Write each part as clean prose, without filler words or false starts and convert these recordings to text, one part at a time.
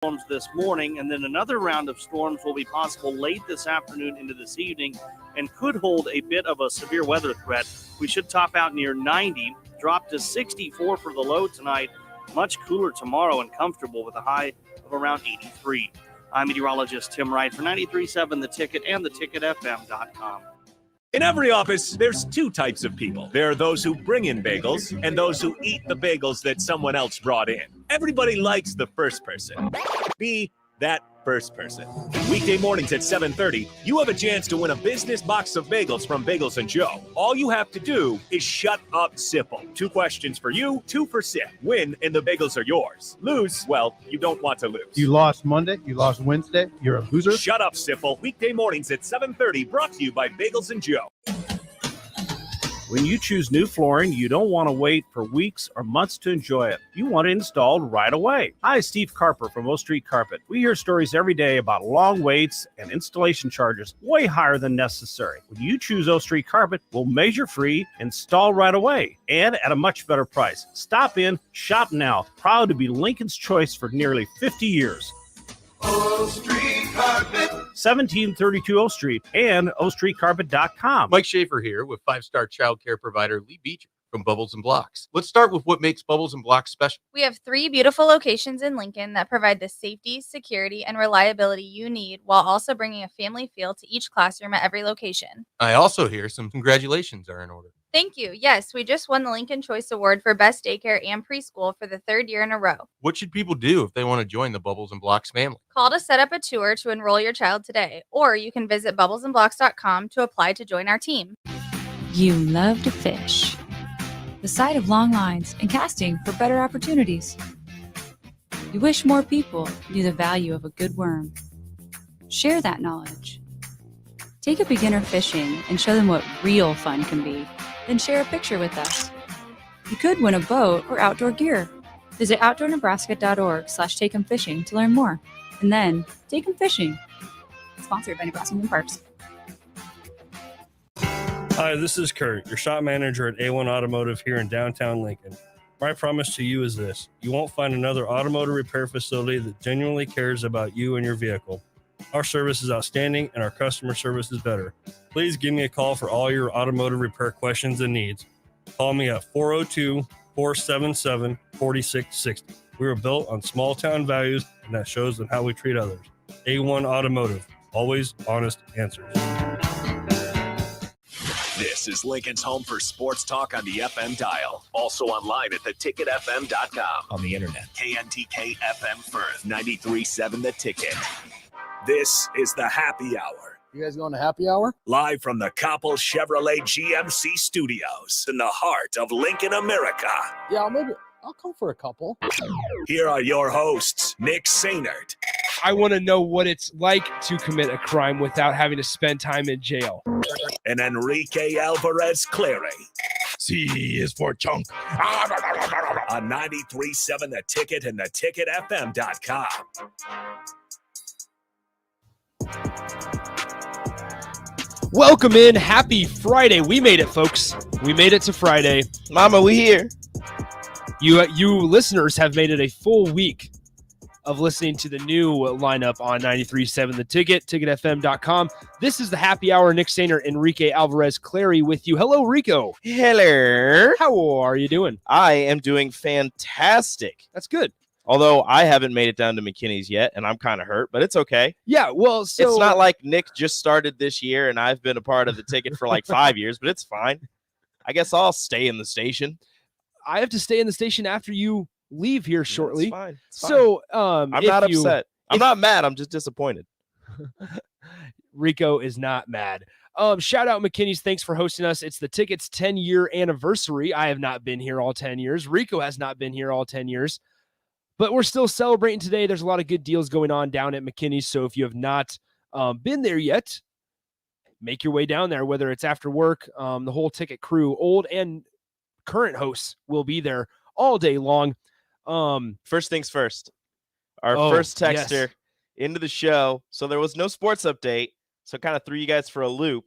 storms this morning, and then another round of storms will be possible late this afternoon into this evening and could hold a bit of a severe weather threat. We should top out near 90, drop to 64 for the low tonight, much cooler tomorrow and comfortable with a high of around 83. I'm meteorologist Tim Wright for 93.7 The Ticket and theticketfm.com. In every office, there's two types of people. There are those who bring in bagels and those who eat the bagels that someone else brought in. Everybody likes the first person. Be that first person. Weekday mornings at 7:30, you have a chance to win a business box of bagels from Bagels & Joe. All you have to do is shut up, Sipple. 2 questions for you, 2 for Sip. Win, and the bagels are yours. Lose, well, you don't want to lose. You lost Monday, you lost Wednesday, you're a loser. Shut up, Sipple. Weekday mornings at 7:30, brought to you by Bagels & Joe. When you choose new flooring, you don't want to wait for weeks or months to enjoy it. You want it installed right away. Hi, Steve Carper from O Street Carpet. We hear stories every day about long waits and installation charges way higher than necessary. When you choose O Street Carpet, we'll measure free, install right away, and at a much better price. Stop in, shop now. Proud to be Lincoln's choice for nearly 50 years. O Street Carpet. 1732 O Street and ostreetcarpet.com. Mike Schaefer here with 5-star child care provider Lee Beecher from Bubbles and Blocks. Let's start with what makes Bubbles and Blocks special. We have 3 beautiful locations in Lincoln that provide the safety, security, and reliability you need while also bringing a family feel to each classroom at every location. I also hear some congratulations are in order. Thank you. Yes, we just won the Lincoln Choice Award for Best Daycare and Preschool for the 3rd year in a row. What should people do if they want to join the Bubbles and Blocks family? Call to set up a tour to enroll your child today, or you can visit bubblesandblocks.com to apply to join our team. You love to fish. The sight of long lines and casting for better opportunities. You wish more people knew the value of a good worm. Share that knowledge. Take a beginner fishing and show them what real fun can be. Then share a picture with us. You could win a boat or outdoor gear. Visit outdoornebraska.org/takeemfishing to learn more. And then take 'em fishing. Sponsored by Nebraska Marine Parks. Hi, this is Kurt, your shop manager at A1 Automotive here in downtown Lincoln. My promise to you is this: you won't find another automotive repair facility that genuinely cares about you and your vehicle. Our service is outstanding and our customer service is better. Please give me a call for all your automotive repair questions and needs. Call me at 402-477-4660. We were built on small town values, and that shows in how we treat others. A1 Automotive, always honest answers. This is Lincoln's home for sports talk on the FM dial. Also online at theticketfm.com. On the internet. KNTK FM Firth, 93.7 The Ticket. This is the Happy Hour. You guys going to happy hour? Live from the Coppel Chevrolet GMC studios in the heart of Lincoln, America. Yeah, maybe I'll come for a couple. Here are your hosts, Nick Sainert. I want to know what it's like to commit a crime without having to spend time in jail. And Enrique Alvarez Clary. C is for chunk. On 93.7 The Ticket and theticketfm.com. Welcome in. Happy Friday. We made it, folks. We made it to Friday. Mama, we here. You listeners have made it a full week of listening to the new lineup on 93.7 The Ticket, ticketfm.com. This is the Happy Hour. Nick Sainer, Enrique Alvarez Clary with you. Hello, Rico. Hello. How are you doing? I am doing fantastic. That's good. Although I haven't made it down to McKinney's yet, and I'm kind of hurt, but it's okay. Yeah, well, so it's not like Nick just started this year, and I've been a part of the Ticket for like 5 years, but it's fine. I guess I'll stay in the station. I have to stay in the station after you leave here shortly. It's fine. It's fine. So, I'm not upset. I'm not mad. I'm just disappointed. Rico is not mad. Shout out McKinney's. Thanks for hosting us. It's the Ticket's 10-year anniversary. I have not been here all 10 years. Rico has not been here all 10 years. But we're still celebrating today. There's a lot of good deals going on down at McKinney's. So if you have not been there yet, make your way down there, whether it's after work. The whole Ticket crew, old and current hosts, will be there all day long. First things first. Our first texter into the show. So there was no sports update. So kind of threw you guys for a loop.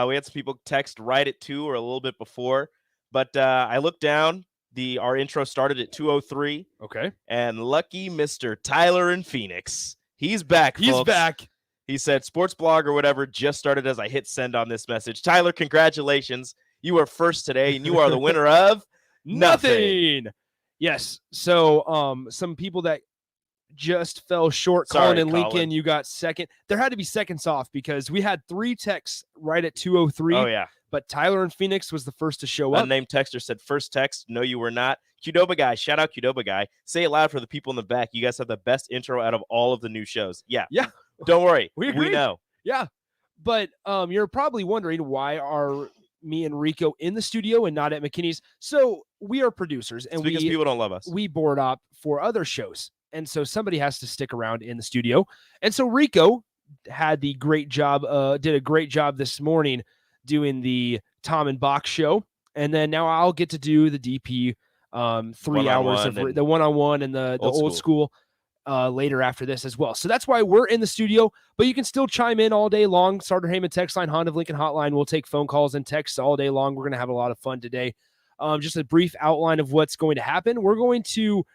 We had some people text right at 2 or a little bit before. But I looked down. our intro started at 2:03. Okay. And lucky Mr. Tyler in Phoenix. He's back, He's folks. back. He said sports blog or whatever just started as I hit send on this message. Tyler, congratulations. You are first today, and you are the winner of nothing. Yes. So some people that just fell short, Sorry, Colin and Colin. Lincoln, you got second. There had to be seconds off because we had 3 texts right at 2:03. Oh, yeah. But Tyler in Phoenix was the first to show up. Unnamed texter said first text. No, you were not. Qdoba guy. Shout out Qdoba guy. Say it loud for the people in the back. You guys have the best intro out of all of the new shows. Yeah. Yeah. Don't worry. We agree. We know. Yeah. But you're probably wondering why are me and Rico in the studio and not at McKinney's. So we are producers, and It's because people don't love us. We board up for other shows. And so somebody has to stick around in the studio. And so Rico had the great job, did a great job this morning doing the Tom and Bach show. And then now I'll get to do the DP 3 hours of the one-on-one and the old school later after this as well. So that's why we're in the studio, but you can still chime in all day long. Sartor Heyman text line, Honda of Lincoln hotline. We'll take phone calls and texts all day long. We're going to have a lot of fun today. Just a brief outline of what's going to happen. We're going to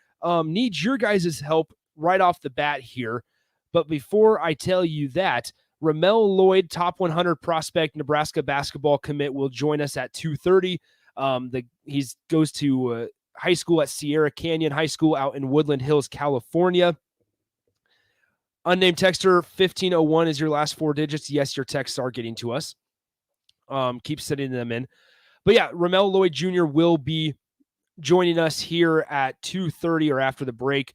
need your guys' help right off the bat here. But before I tell you that, Ramel Lloyd, top 100 prospect, Nebraska basketball commit, will join us at 2:30. He goes to high school at Sierra Canyon High School out in Woodland Hills, California. Unnamed texter 1501 is your last 4 digits. Yes, your texts are getting to us. Keep sending them in. But yeah, Ramel Lloyd Jr. will be joining us here at 2:30 or after the break.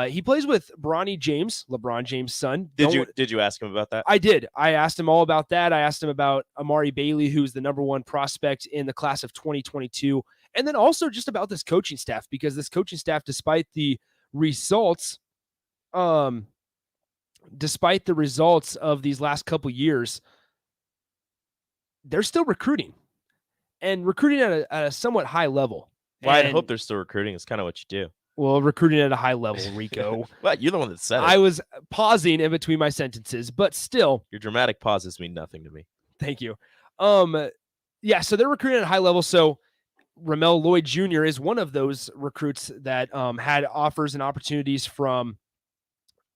He plays with Bronny James, LeBron James' son. Did you ask him about that? I did. I asked him all about that. I asked him about Amari Bailey, who's the #1 prospect in the class of 2022. And then also just about this coaching staff, because this coaching staff, despite the results of these last couple years, they're still recruiting and recruiting at a somewhat high level. Well, I'd hope they're still recruiting. It's kind of what you do. Well, recruiting at a high level, Rico. Well, you're the one that said it. I was pausing in between my sentences, but still. Your dramatic pauses mean nothing to me. Thank you. Yeah, so they're recruiting at a high level. So Ramel Lloyd Jr. is one of those recruits that had offers and opportunities from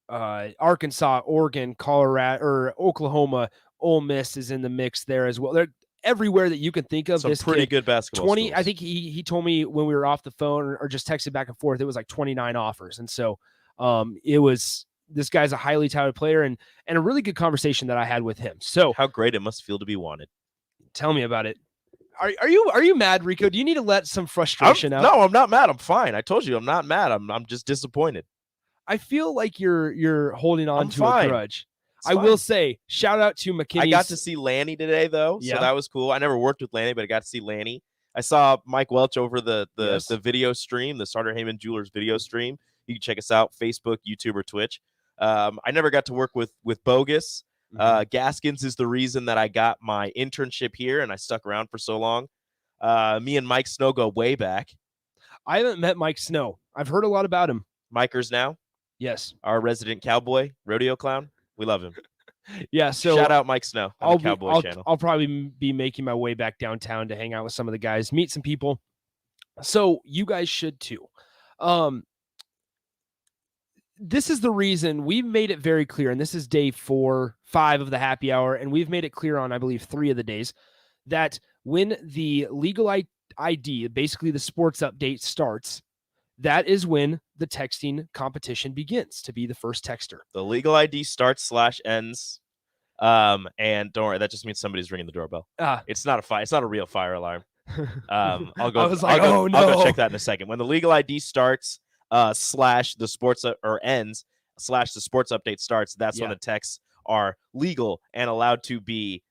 Arkansas, Oregon, Colorado, or Oklahoma. Ole Miss is in the mix there as well. They're everywhere that you can think of. Some this pretty kid, good basketball 20. schools. I think he told me when we were off the phone or just texted back and forth, it was like 29 offers. And so this guy's a highly touted player and a really good conversation that I had with him. So how great it must feel to be wanted. Tell me about it. Are you mad, Rico? Do you need to let some frustration out? No, I'm not mad. I'm fine. I told you I'm not mad. I'm just disappointed. I feel like you're holding on to fine. a grudge. I will say, shout out to McKinney. I got to see Lanny today, though, so that was cool. I never worked with Lanny, but I got to see Lanny. I saw Mike Welch over the video stream, the Sartor Heyman Jewelers video stream. You can check us out, Facebook, YouTube, or Twitch. I never got to work with Bogus. Gaskins is the reason that I got my internship here, and I stuck around for so long. Me and Mike Snow go way back. I haven't met Mike Snow. I've heard a lot about him. Mikers now? Yes. Our resident cowboy, rodeo clown. We love him. Yeah, so shout out Mike Snow on the Cowboy channel. I'll probably be making my way back downtown to hang out with some of the guys, meet some people. So you guys should too. This is the reason we've made it very clear, and this is day 4, 5 of the happy hour, and we've made it clear on, I believe, 3 of the days, that when the legal ID, basically the sports update starts, that is when the texting competition begins to be the first texter. The legal ID starts / ends. And don't worry, that just means somebody's ringing the doorbell. It's not it's not a real fire alarm. I'll go check that in a second. When the legal ID starts / the sports or ends / the sports update starts, that's when the texts are legal and allowed to be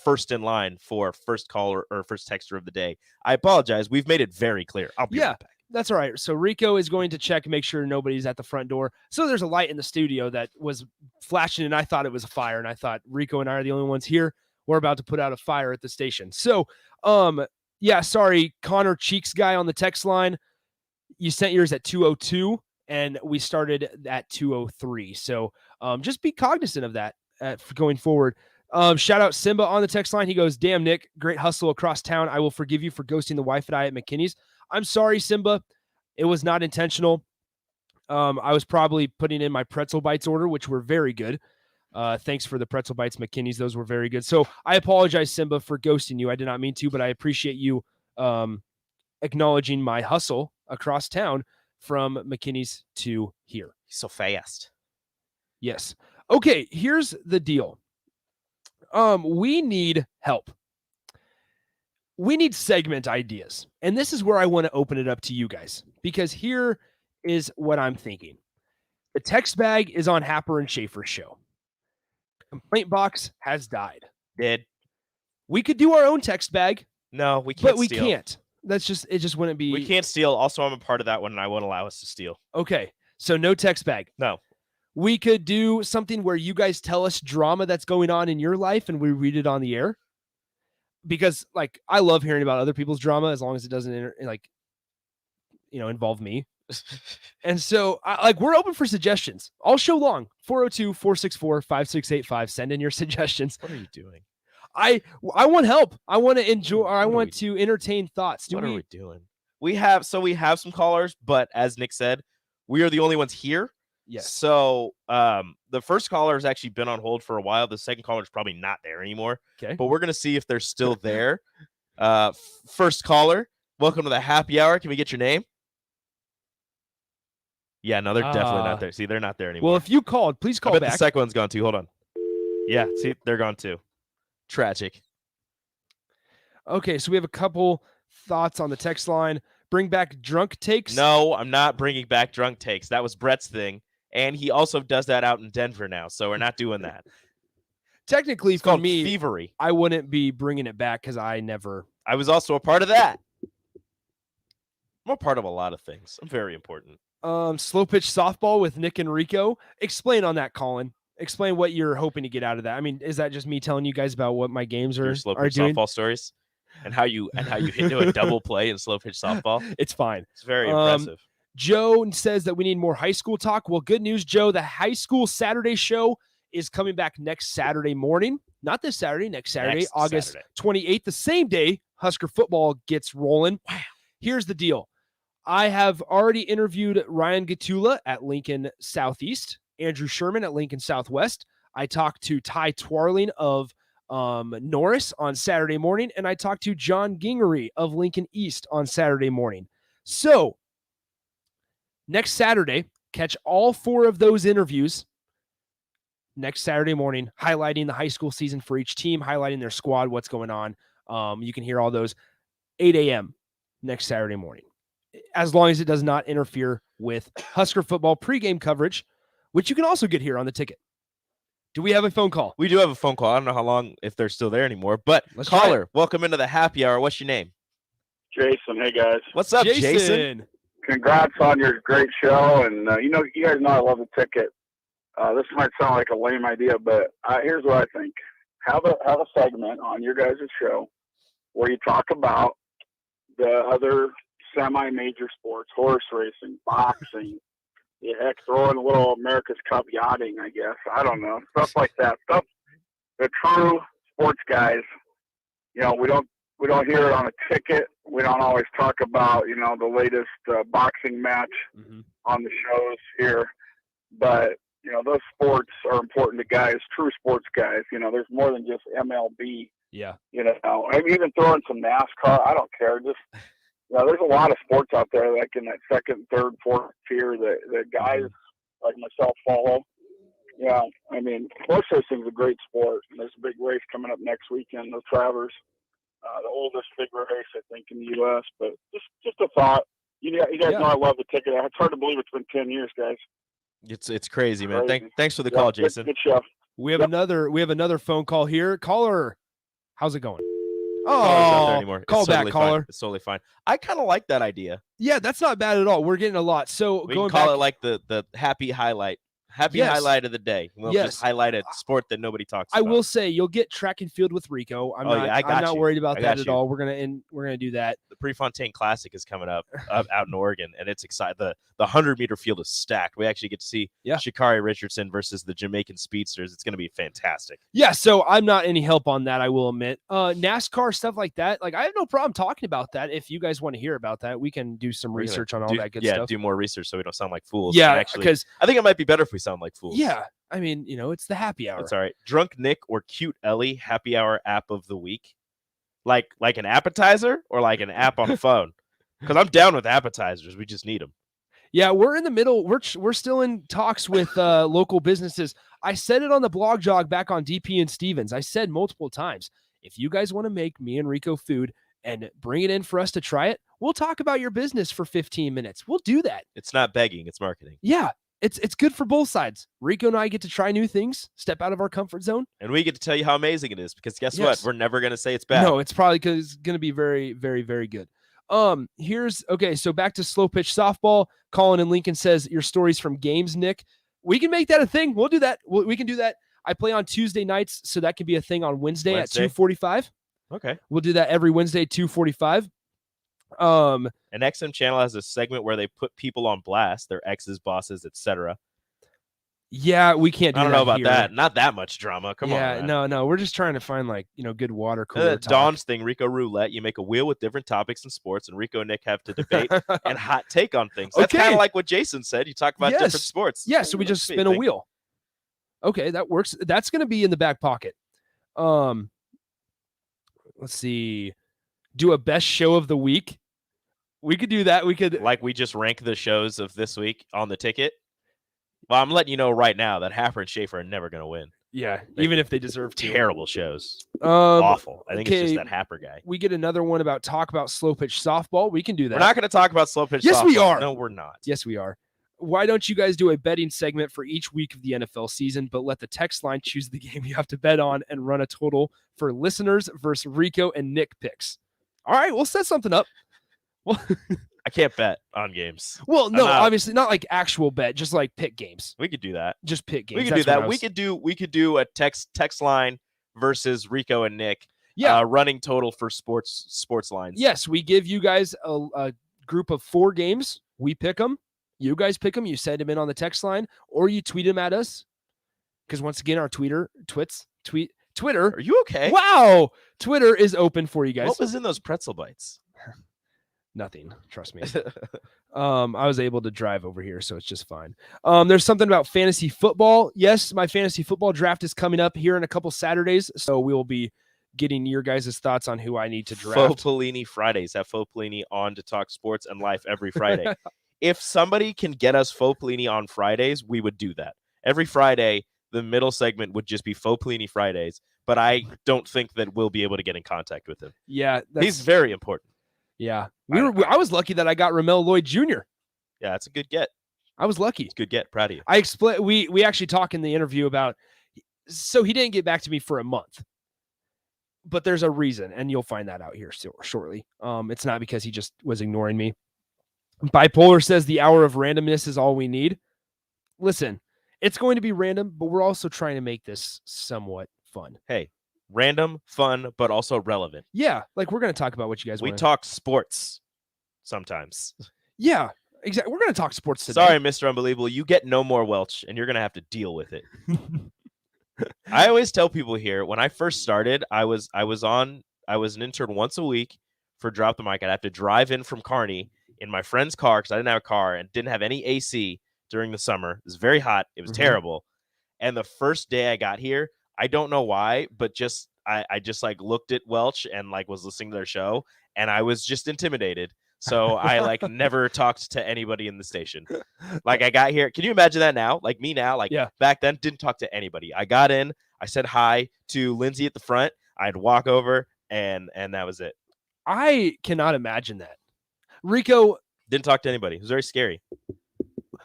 first in line for first caller or first texter of the day. I apologize. We've made it very clear. I'll be right back. That's all right. So Rico is going to check and make sure nobody's at the front door. So there's a light in the studio that was flashing, and I thought it was a fire. And I thought Rico and I are the only ones here. We're about to put out a fire at the station. So, sorry, Connor Cheeks guy on the text line. You sent yours at 2:02, and we started at 2:03. So just be cognizant of that going forward. Shout out Simba on the text line. He goes, "Damn, Nick, great hustle across town. I will forgive you for ghosting the wife and I at McKinney's. I'm sorry, Simba. It was not intentional. I was probably putting in my pretzel bites order, which were very good. Thanks for the pretzel bites, McKinney's. Those were very good. So I apologize, Simba, for ghosting you. I did not mean to, but I appreciate you acknowledging my hustle across town from McKinney's to here. He's so fast. Yes. Okay, here's the deal. We need help. We need segment ideas. And this is where I want to open it up to you guys, because here is what I'm thinking. The text bag is on Happer and Schaefer's show. Complaint box has died. Dead. We could do our own text bag. No, we can't. But we can't. That's just, it just wouldn't be. We can't steal. Also, I'm a part of that one, and I won't allow us to steal. Okay. So no text bag. No. We could do something where you guys tell us drama that's going on in your life and we read it on the air. Because like, I love hearing about other people's drama as long as it doesn't involve me. And so we're open for suggestions all show long. 402-464-5685. Send in your suggestions. What are you doing? I want help. I want to enjoy, or I want to entertain thoughts. What are we doing? We have some callers, but as Nick said, we are the only ones here. Yes. So the first caller has actually been on hold for a while. The second caller is probably not there anymore. Okay. But we're gonna see if they're still there. First caller, welcome to the happy hour. Can we get your name? Yeah, no, they're definitely not there. See, they're not there anymore. Well, if you called, please call I bet back. the second one's gone too. Hold on. Yeah, see, they're gone too. Tragic. Okay, so we have a couple thoughts on the text line. Bring back drunk takes. No, I'm not bringing back drunk takes. That was Brett's thing. And he also does that out in Denver now, so we're not doing that. Technically, It's for called me, thievery. I wouldn't be bringing it back because I was also a part of that. I'm a part of a lot of things. I'm very important. Slow pitch softball with Nick and Rico. Explain on that, Colin. Explain what you're hoping to get out of that. I mean, is that just me telling you guys about what my games Your are slow pitch doing? softball stories and how you hit to a double play in slow pitch softball? It's fine. It's very impressive. Joe says that we need more high school talk. Well, good news, Joe. The high school Saturday show is coming back next Saturday morning. Not this Saturday, next Saturday, August 28th, the same day Husker football gets rolling. Wow. Here's the deal. I have already interviewed Ryan Gatula at Lincoln Southeast, Andrew Sherman at Lincoln Southwest. I talked to Ty Twarling of Norris on Saturday morning, and I talked to John Gingery of Lincoln East on Saturday morning. So next Saturday, catch all 4 of those interviews next Saturday morning, highlighting the high school season for each team, highlighting their squad, what's going on. You can hear all those 8 a.m. next Saturday morning, as long as it does not interfere with Husker football pregame coverage, which you can also get here on the ticket. Do we have a phone call? We do have a phone call. I don't know how long, if they're still there anymore, but caller, welcome into the happy hour. What's your name? Jason. Hey, guys. What's up, Jason? Congrats on your great show. And, you guys know I love the ticket. This might sound like a lame idea, but here's what I think. Have a segment on your guys' show where you talk about the other semi-major sports, horse racing, boxing, heck, throw in a little America's Cup yachting, I guess. I don't know. Stuff like that. Stuff the true sports guys, we don't hear it on a ticket. We don't always talk about, the latest boxing match on the shows here. But, those sports are important to guys, true sports guys. There's more than just MLB. Yeah. I'm even throwing some NASCAR. I don't care. Just, there's a lot of sports out there, like in that second, third, fourth tier that guys like myself follow. Yeah. I mean, horse racing is a great sport. And there's a big race coming up next weekend, the Travers, the oldest big race, I think, in the U.S. But just a thought. You guys know I love the ticket. It's hard to believe it's been 10 years, guys. It's crazy, man. Thanks for the call, Jason. Good show. We have another phone call here. Caller, how's it going? Not there anymore. Call It's back, totally caller. Fine. It's totally fine. I kind of like that idea. Yeah, that's not bad at all. We're getting a lot. So We going can call back, it like the happy highlight Happy highlight of the day. We'll just highlight a sport that nobody talks about. I will say you'll get track and field with Rico. I'm not worried about that at all. We're gonna do that. The Prefontaine Classic is coming up out in Oregon, and it's exciting. The 100-meter field is stacked. We actually get to see Sha'Carri Richardson versus the Jamaican speedsters. It's going to be fantastic. Yeah, so I'm not any help on that, I will admit. NASCAR, stuff like that, like I have no problem talking about that. If you guys want to hear about that, we can do some research on all that good stuff. Yeah, do more research so we don't sound like fools. Yeah, because I think it might be better if we sound like fools. Yeah, I mean, it's the happy hour. That's all right. Drunk Nick or Cute Ellie happy hour app of the week. Like an appetizer or like an app on a phone? Because I'm down with appetizers. We just need them. Yeah, we're in the middle. We're still in talks with local businesses. I said it on the blog jog back on DP and Stevens. I said multiple times, if you guys want to make me and Rico food and bring it in for us to try it, we'll talk about your business for 15 minutes. We'll do that. It's not begging, it's marketing. Yeah, it's good for both sides. Rico and I get to try new things, step out of our comfort zone. And we get to tell you how amazing it is because guess what? We're never going to say it's bad. No, it's probably because it's going to be very, very, very good. So back to slow pitch softball. Colin and Lincoln says your stories from games, Nick. We can make that a thing. We'll do that. We can do that. I play on Tuesday nights, so that can be a thing on Wednesday. At 2:45. Okay. We'll do that every Wednesday, 2:45. An XM channel has a segment where they put people on blast, their exes, bosses, etc. Yeah, we can't do that. I don't know about here. that. Not that much drama. Come on. Yeah, no. We're just trying to find good water cooler talk. Dawn's thing, Rico Roulette. You make a wheel with different topics in sports, and Rico and Nick have to debate and hot take on things. That's kind of like what Jason said. You talk about different sports. Yeah, so we just spin a wheel. Okay, that works. That's going to be in the back pocket. Let's see. Do a best show of the week. We could do that. We just rank the shows of this week on the ticket. Well, I'm letting you know right now that Happer and Schaefer are never going to win. Yeah, even if they deserve to. Terrible shows. Awful. I think it's just that Happer guy. We get another one about slow pitch softball. We can do that. We're not going to talk about slow pitch softball. Yes, we are. No, we're not. Yes, we are. Why don't you guys do a betting segment for each week of the NFL season, but let the text line choose the game you have to bet on and run a total for listeners versus Rico and Nick picks? All right, we'll set something up. Well, I can't bet on games. Well, no, obviously not like actual bet, just like pick games. We could do that. Just pick games. We could do that. We could do a text line versus Rico and Nick. Yeah, running total for sports lines. Yes, we give you guys a group of 4 games. We pick them. You guys pick them. You send them in on the text line, or you tweet them at us. Because once again, our Twitter. Are you okay? Wow, Twitter is open for you guys. What was in those pretzel bites? Nothing. Trust me. I was able to drive over here, so it's just fine. There's something about fantasy football. Yes, my fantasy football draft is coming up here in a couple Saturdays, so we will be getting your guys' thoughts on who I need to draft. Faux Pelini Fridays. Have Faux Pelini on to talk sports and life every Friday. If somebody can get us Faux Pelini on Fridays, we would do that. Every Friday, the middle segment would just be Faux Pelini Fridays, but I don't think that we'll be able to get in contact with him. Yeah. He's very important. Yeah. I was lucky that I got Ramel Lloyd Jr. Yeah, that's a good get. I was lucky. It's a good get. Proud of you. We actually talk in the interview about, so he didn't get back to me for a month, but there's a reason, and you'll find that out here shortly. It's not because he just was ignoring me. Bipolar says the hour of randomness is all we need. Listen, it's going to be random, but we're also trying to make this somewhat fun. Hey, random, fun, but also relevant. Yeah, like we're going to talk about what you guys want. We talk sports sometimes. Yeah, exactly. We're going to talk sports today. Sorry, Mr. Unbelievable. You get no more Welch, and you're going to have to deal with it. I always tell people here, when I first started, I was an intern once a week for Drop the Mic. I'd have to drive in from Kearney in my friend's car because I didn't have a car and didn't have any AC during the summer. It was very hot. It was terrible. And the first day I got here, I don't know why, but I just like looked at Welch and like was listening to their show, and I was just intimidated. So I like never talked to anybody in the station. Like I got here. Can you imagine that now? Like me now, like back then, didn't talk to anybody. I got in, I said hi to Lindsay at the front. I'd walk over and that was it. I cannot imagine that. Rico didn't talk to anybody. It was very scary.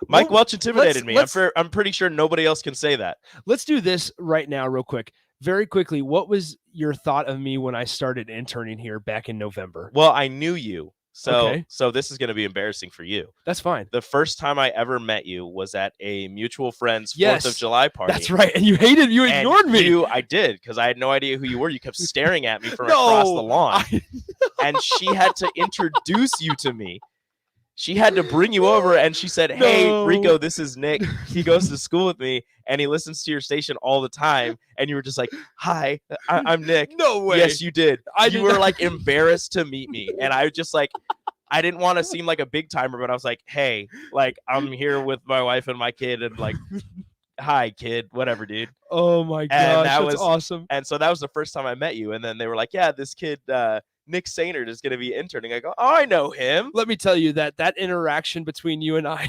Mike Welch intimidated me. I'm pretty sure nobody else can say that. Let's do this right now real quick. Very quickly, what was your thought of me when I started interning here back in November? Well, I knew you. So this is going to be embarrassing for you. That's fine. The first time I ever met you was at a mutual friend's 4th of July party. That's right. And you ignored me. I did, because I had no idea who you were. You kept staring at me from across the lawn. And she had to introduce you to me. She had to bring you over, and she said, "Hey, Rico, this is Nick. He goes to school with me, and he listens to your station all the time." And you were just like, "Hi, I'm Nick." No way. Yes, you did. You were like embarrassed to meet me, and I was just like, I didn't want to seem like a big timer, but I was like, "Hey, like I'm here with my wife and my kid, and like, hi, kid, whatever, dude." Oh my gosh, that's awesome. And so that was the first time I met you, and then they were like, "Yeah, this kid." Nick Sainert is going to be interning. I go, "Oh, I know him." Let me tell you that interaction between you and I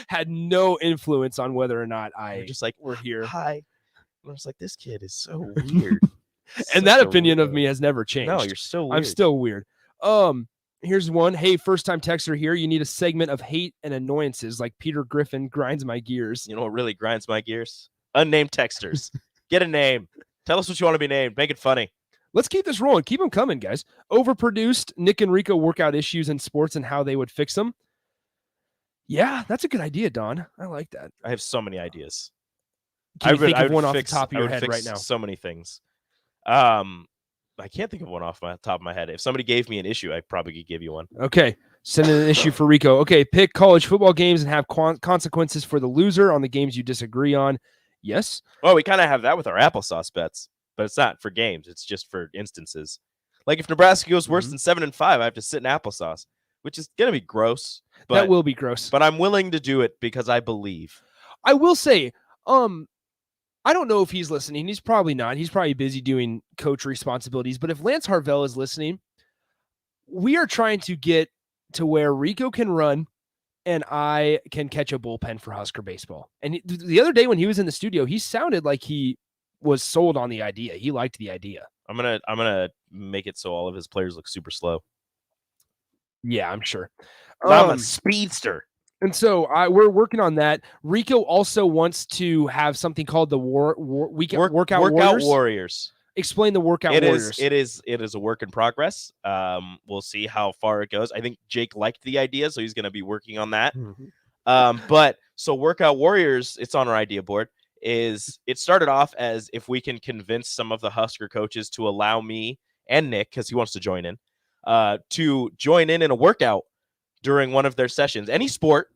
had no influence on whether or not You're just like, we're here. Hi. And I was like, this kid is so weird. And that opinion of me has never changed. No, you're still weird. I'm still weird. Here's one. Hey, first time texter here. You need a segment of hate and annoyances like Peter Griffin grinds my gears. You know what really grinds my gears? Unnamed texters. Get a name. Tell us what you want to be named. Make it funny. Let's keep this rolling. Keep them coming, guys. Overproduced Nick and Rico workout issues in sports and how they would fix them. Yeah, that's a good idea, Don. I like that. I have so many ideas. Can you think of one off the top of your head right now? So many things. I can't think of one off the top of my head. If somebody gave me an issue, I probably could give you one. Okay. Send in an issue for Rico. Okay. Pick college football games and have consequences for the loser on the games you disagree on. Yes. Well, we kind of have that with our applesauce bets. But it's not for games. It's just for instances. Like if Nebraska goes worse than 7-5, I have to sit in applesauce, which is going to be gross. But, that will be gross. But I'm willing to do it because I believe. I will say, I don't know if he's listening. He's probably not. He's probably busy doing coach responsibilities. But if Lance Harvell is listening, we are trying to get to where Rico can run and I can catch a bullpen for Husker baseball. And the other day when he was in the studio, he sounded like he was sold on the idea. He liked the idea. I'm gonna make it so all of his players look super slow. Yeah, I'm sure. I'm a speedster. And so we're working on that. Rico also wants to have something called the workout warriors. Explain the workout warriors. It is a work in progress. We'll see how far it goes. I think Jake liked the idea, so he's going to be working on that. But so workout warriors, it's on our idea board. It started off as if we can convince some of the Husker coaches to allow me and Nick, because he wants to join in a workout during one of their sessions. Any sport,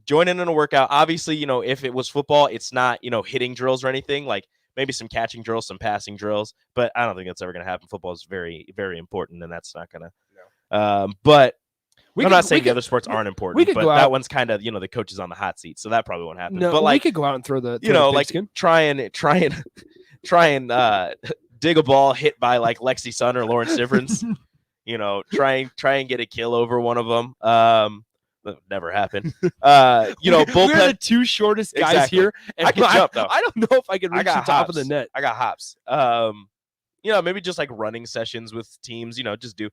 join in a workout. Obviously, if it was football, it's not, hitting drills or anything. Like maybe some catching drills, some passing drills. But I don't think that's ever going to happen. Football is very, very important, and that's not going to. But I'm not saying the other sports aren't important, but that one's kind of, the coach is on the hot seat, so that probably won't happen. No, but we could go out and throw the try and dig a ball hit by like Lexi Sun or Lauren Sivrins. Try and get a kill over one of them. That never happened. Bullpen. We're the two shortest guys here. And I can jump though. I don't know if I can reach the top of the net. I got hops. Maybe just like running sessions with teams, just do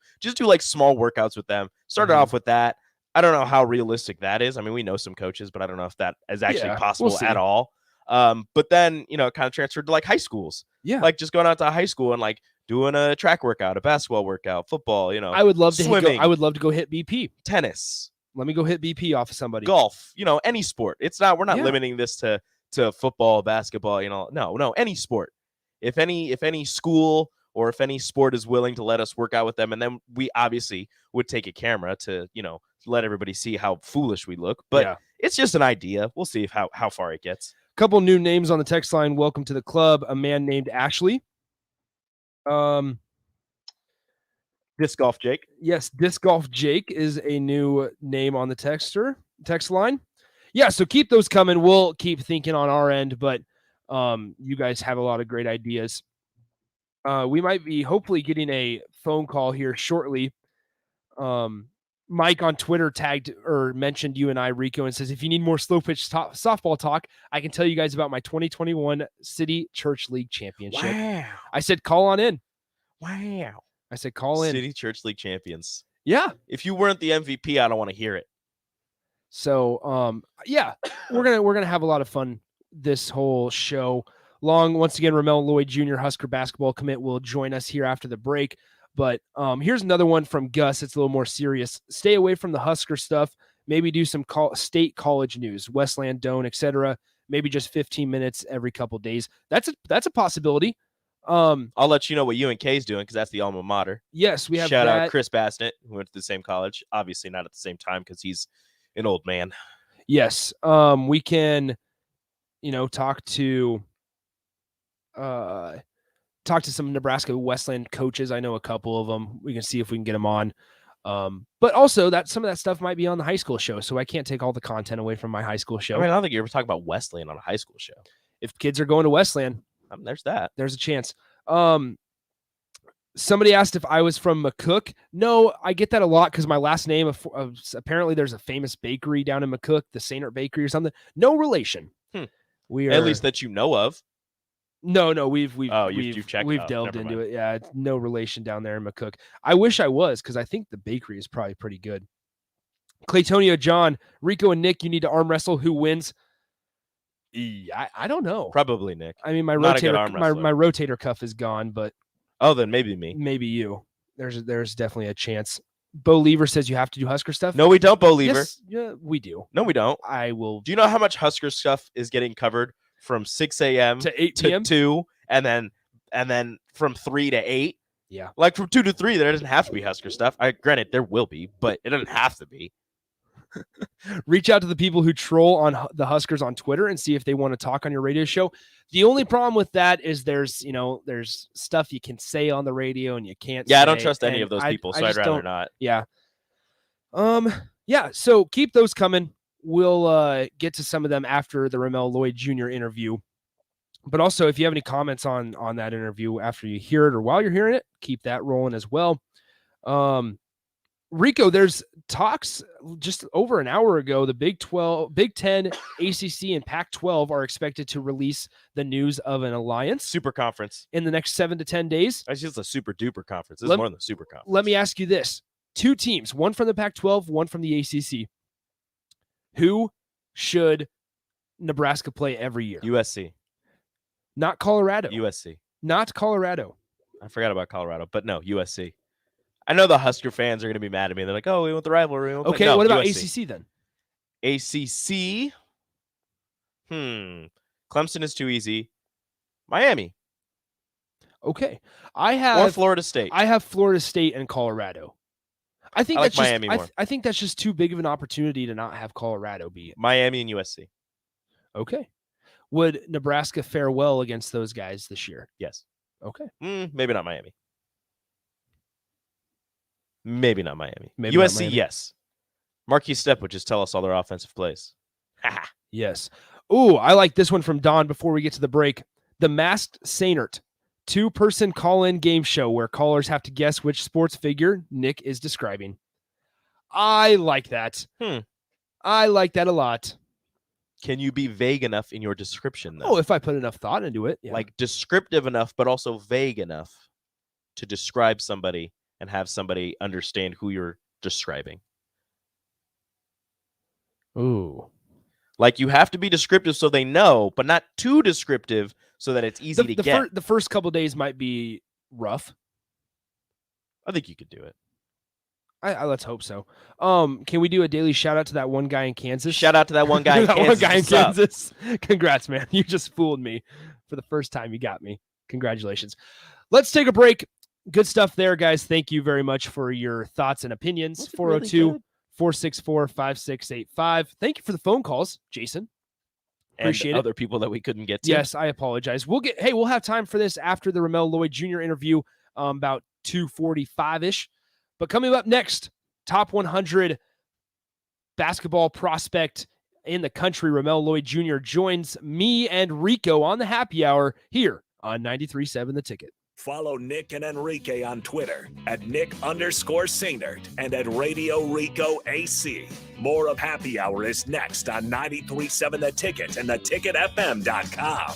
like small workouts with them. Started off with that. I don't know how realistic that is. I mean, we know some coaches, but I don't know if that is actually possible at all. But then, it kind of transferred to like high schools. Yeah. Like just going out to high school and like doing a track workout, a basketball workout, football, I would love to swimming. I would love to go hit BP. Tennis. Let me go hit BP off of somebody. Golf, any sport. We're not limiting this to football, basketball, no, any sport. If any school or if any sport is willing to let us work out with them, and then we obviously would take a camera to, let everybody see how foolish we look. But it's just an idea. We'll see how far it gets. Couple new names on the text line. Welcome to the club. A man named Ashley. Disc Golf Jake. Yes, Disc Golf Jake is a new name on the text line. Yeah, so keep those coming. We'll keep thinking on our end, but you guys have a lot of great ideas. We might be hopefully getting a phone call here shortly. Mike on Twitter tagged or mentioned you and I, Rico, and says, if you need more slow pitch softball talk, I can tell you guys about my 2021 City Church League Championship. Wow. I said, call on in. Wow. I said, call in. City Church League champions. Yeah. If you weren't the MVP, I don't want to hear it. So, we're gonna have a lot of fun this whole show long. Once again, Ramel Lloyd Jr. Husker basketball commit will join us here after the break. But here's another one from Gus. It's a little more serious. Stay away from the Husker stuff. Maybe do some state college news, Westland, Doane, etc. Maybe just 15 minutes every couple days. That's a possibility. I'll let you know what UNK is doing because that's the alma mater. Yes, we have Shout that. out Chris Bassnett, who went to the same college. Obviously not at the same time because he's an old man. Yes, we can, talk to some Nebraska Westland coaches. I know a couple of them. We can see if we can get them on. But also that some of that stuff might be on the high school show, so I can't take all the content away from my high school show. I mean, I don't think you ever talk about Wesleyan on a high school show. If kids are going to Wesleyan, there's that. There's a chance. Somebody asked if I was from McCook. No, I get that a lot because my last name, apparently there's a famous bakery down in McCook, the Sainert Bakery or something. No relation. We are, at least that you know of. No, we've checked. We've delved into it. Yeah, it's no relation down there in McCook. I wish I was because I think the bakery is probably pretty good. Claytonia, John, Rico, and Nick, you need to arm wrestle. Who wins? I don't know. Probably Nick. I mean, my rotator cuff is gone, but then maybe me. Maybe you. There's definitely a chance. Bo Lever says you have to do Husker stuff. No, we don't, Bo Lever. Yes, yeah, we do. No, we don't. I will. Do you know how much Husker stuff is getting covered from 6 a.m. to 8 p.m. to 2, and then from 3 to 8? Yeah. Like from 2 to 3, there doesn't have to be Husker stuff. Granted, there will be, but it doesn't have to be. Reach out to the people who troll on the Huskers on Twitter and see if they want to talk on your radio show. The only problem with that is there's stuff you can say on the radio and you can't. Yeah, I don't trust any of those people, so I'd rather not. Yeah. Yeah. So keep those coming. We'll get to some of them after the Ramel Lloyd Jr. interview. But also, if you have any comments on that interview after you hear it or while you're hearing it, keep that rolling as well. Rico, there's talks just over an hour ago. The Big 10, ACC, and Pac-12 are expected to release the news of an alliance. Super conference. In the next 7 to 10 days. That's just a super duper conference. This is more than a super conference. Let me ask you this. 2 teams, one from the Pac-12, one from the ACC. Who should Nebraska play every year? USC. Not Colorado. USC. Not Colorado. I forgot about Colorado, but no, USC. I know the Husker fans are going to be mad at me. They're like, oh, we want the rivalry. Okay, no, what about USC. ACC then? ACC? Clemson is too easy. Miami. Okay. Or Florida State. I have Florida State and Colorado. I think like that's Miami more. I think that's just too big of an opportunity to not have Colorado be it. Miami and USC. Okay. Would Nebraska fare well against those guys this year? Yes. Okay. Maybe not Miami. Maybe not Miami. Maybe USC, not Miami. yes. Marquise Stepp would just tell us all their offensive plays. Yes. Ooh, I like this one from Don before we get to the break. The Masked Sainert, 2-person call-in game show where callers have to guess which sports figure Nick is describing. I like that. I like that a lot. Can you be vague enough in your description, though? Oh, if I put enough thought into it. Yeah. Like descriptive enough, but also vague enough to describe somebody and have somebody understand who you're describing. Ooh. Like you have to be descriptive so they know, but not too descriptive so that it's easy to get. The first couple days might be rough. I think you could do it. I let's hope so. Can we do a daily shout out to that one guy in Kansas? Shout out to that one guy in Kansas. One guy in Kansas. Congrats, man. You just fooled me for the first time. You got me. Congratulations. Let's take a break. Good stuff there, guys. Thank you very much for your thoughts and opinions. 402-464-5685. Thank you for the phone calls, Jason. Appreciate and other people that we couldn't get to. Yes, I apologize. We'll have time for this after the Ramel Lloyd Jr. interview, about 2:45-ish. But coming up next, top 100 basketball prospect in the country, Ramel Lloyd Jr. joins me and Rico on the happy hour here on 93.7 The Ticket. Follow Nick and Enrique on Twitter at Nick_Sainert and at Radio Rico AC. More of Happy Hour is next on 93.7 The Ticket and theticketfm.com.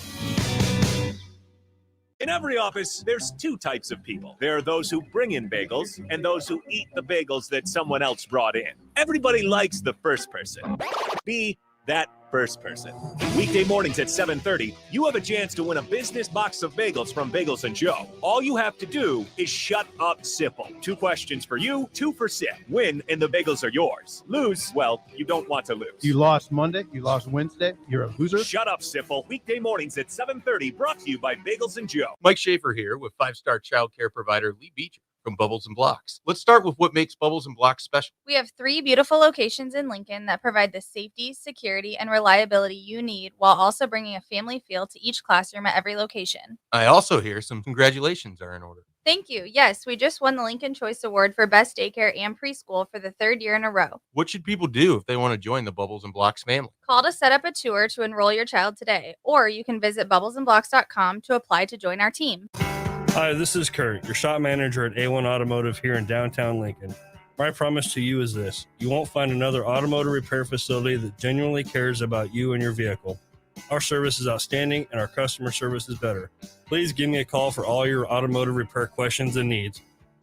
In every office, there's 2 types of people. There are those who bring in bagels and those who eat the bagels that someone else brought in. Everybody likes the first person. Be that first person. Weekday mornings at 7:30, you have a chance to win a business box of bagels from Bagels and Joe. All you have to do is shut up, Sipple. 2 questions for you, 2 for Sip. Win, and the bagels are yours. Lose, well, you don't want to lose. You lost Monday, you lost Wednesday, you're a loser. Shut up, Sipple. Weekday mornings at 7:30, brought to you by Bagels and Joe. Mike Schaefer here with 5-star child care provider Lee Beecher from Bubbles and Blocks. Let's start with what makes Bubbles and Blocks special. We have 3 beautiful locations in Lincoln that provide the safety, security, and reliability you need while also bringing a family feel to each classroom at every location. I also hear some congratulations are in order. Thank you. Yes, we just won the Lincoln Choice Award for Best Daycare and Preschool for the 3rd year in a row. What should people do if they want to join the Bubbles and Blocks family? Call to set up a tour to enroll your child today, or you can visit bubblesandblocks.com to apply to join our team. Hi, this is Kurt, your shop manager at A1 Automotive here in downtown Lincoln. My promise to you is this: you won't find another automotive repair facility that genuinely cares about you and your vehicle. Our service is outstanding and our customer service is better. Please give me a call for all your automotive repair questions and needs.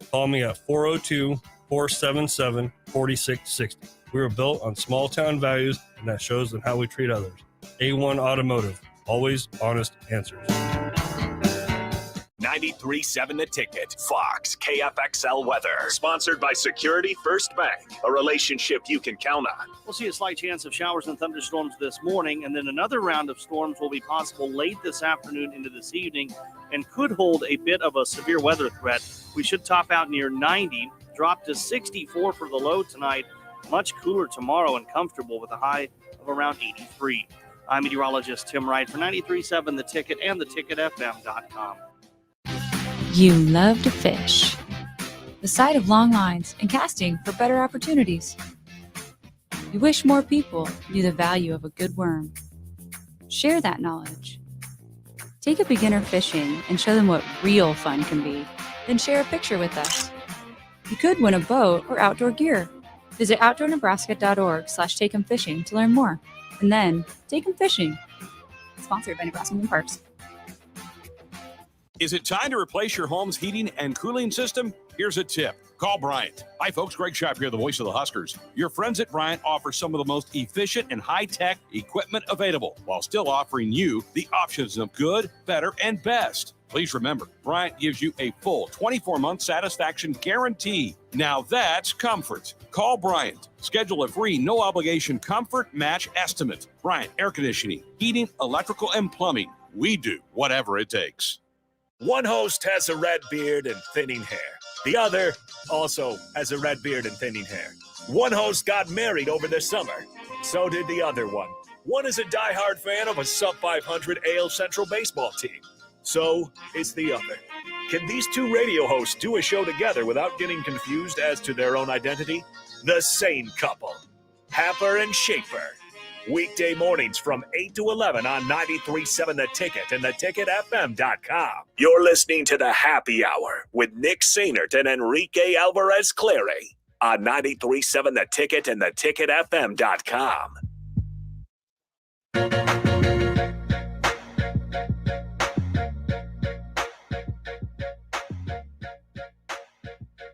Call me at 402-477-4660. We were built on small town values, and that shows in how we treat others. A1 Automotive, always honest answers. 93.7 The Ticket. Fox KFXL weather. Sponsored by Security First Bank. A relationship you can count on. We'll see a slight chance of showers and thunderstorms this morning, and then another round of storms will be possible late this afternoon into this evening and could hold a bit of a severe weather threat. We should top out near 90, drop to 64 for the low tonight. Much cooler tomorrow and comfortable with a high of around 83. I'm meteorologist Tim Wright for 93.7 The Ticket and theticketfm.com. You love to fish. The sight of long lines and casting for better opportunities. You wish more people knew the value of a good worm. Share that knowledge. Take a beginner fishing and show them what real fun can be. Then share a picture with us. You could win a boat or outdoor gear. Visit outdoornebraska.org/takeemfishing to learn more. And then take 'em fishing. Sponsored by Nebraska Marine Parks. Is it time to replace your home's heating and cooling system? Here's a tip. Call Bryant. Hi, folks. Greg Schapp here, the voice of the Huskers. Your friends at Bryant offer some of the most efficient and high-tech equipment available while still offering you the options of good, better, and best. Please remember, Bryant gives you a full 24-month satisfaction guarantee. Now that's comfort. Call Bryant. Schedule a free, no-obligation comfort match estimate. Bryant Air Conditioning, Heating, Electrical, and Plumbing. We do whatever it takes. One host has a red beard and thinning hair. The other also has a red beard and thinning hair. One host got married over the summer. So did the other one. One is a diehard fan of a sub-500 AL Central baseball team. So is the other. Can these 2 radio hosts do a show together without getting confused as to their own identity? The same couple. Happer and Schaefer. Weekday mornings from 8 to 11 on 93.7 The Ticket and theticketfm.com. You're listening to The Happy Hour with Nick Sainert and Enrique Alvarez Clary on 93.7 The Ticket and theticketfm.com.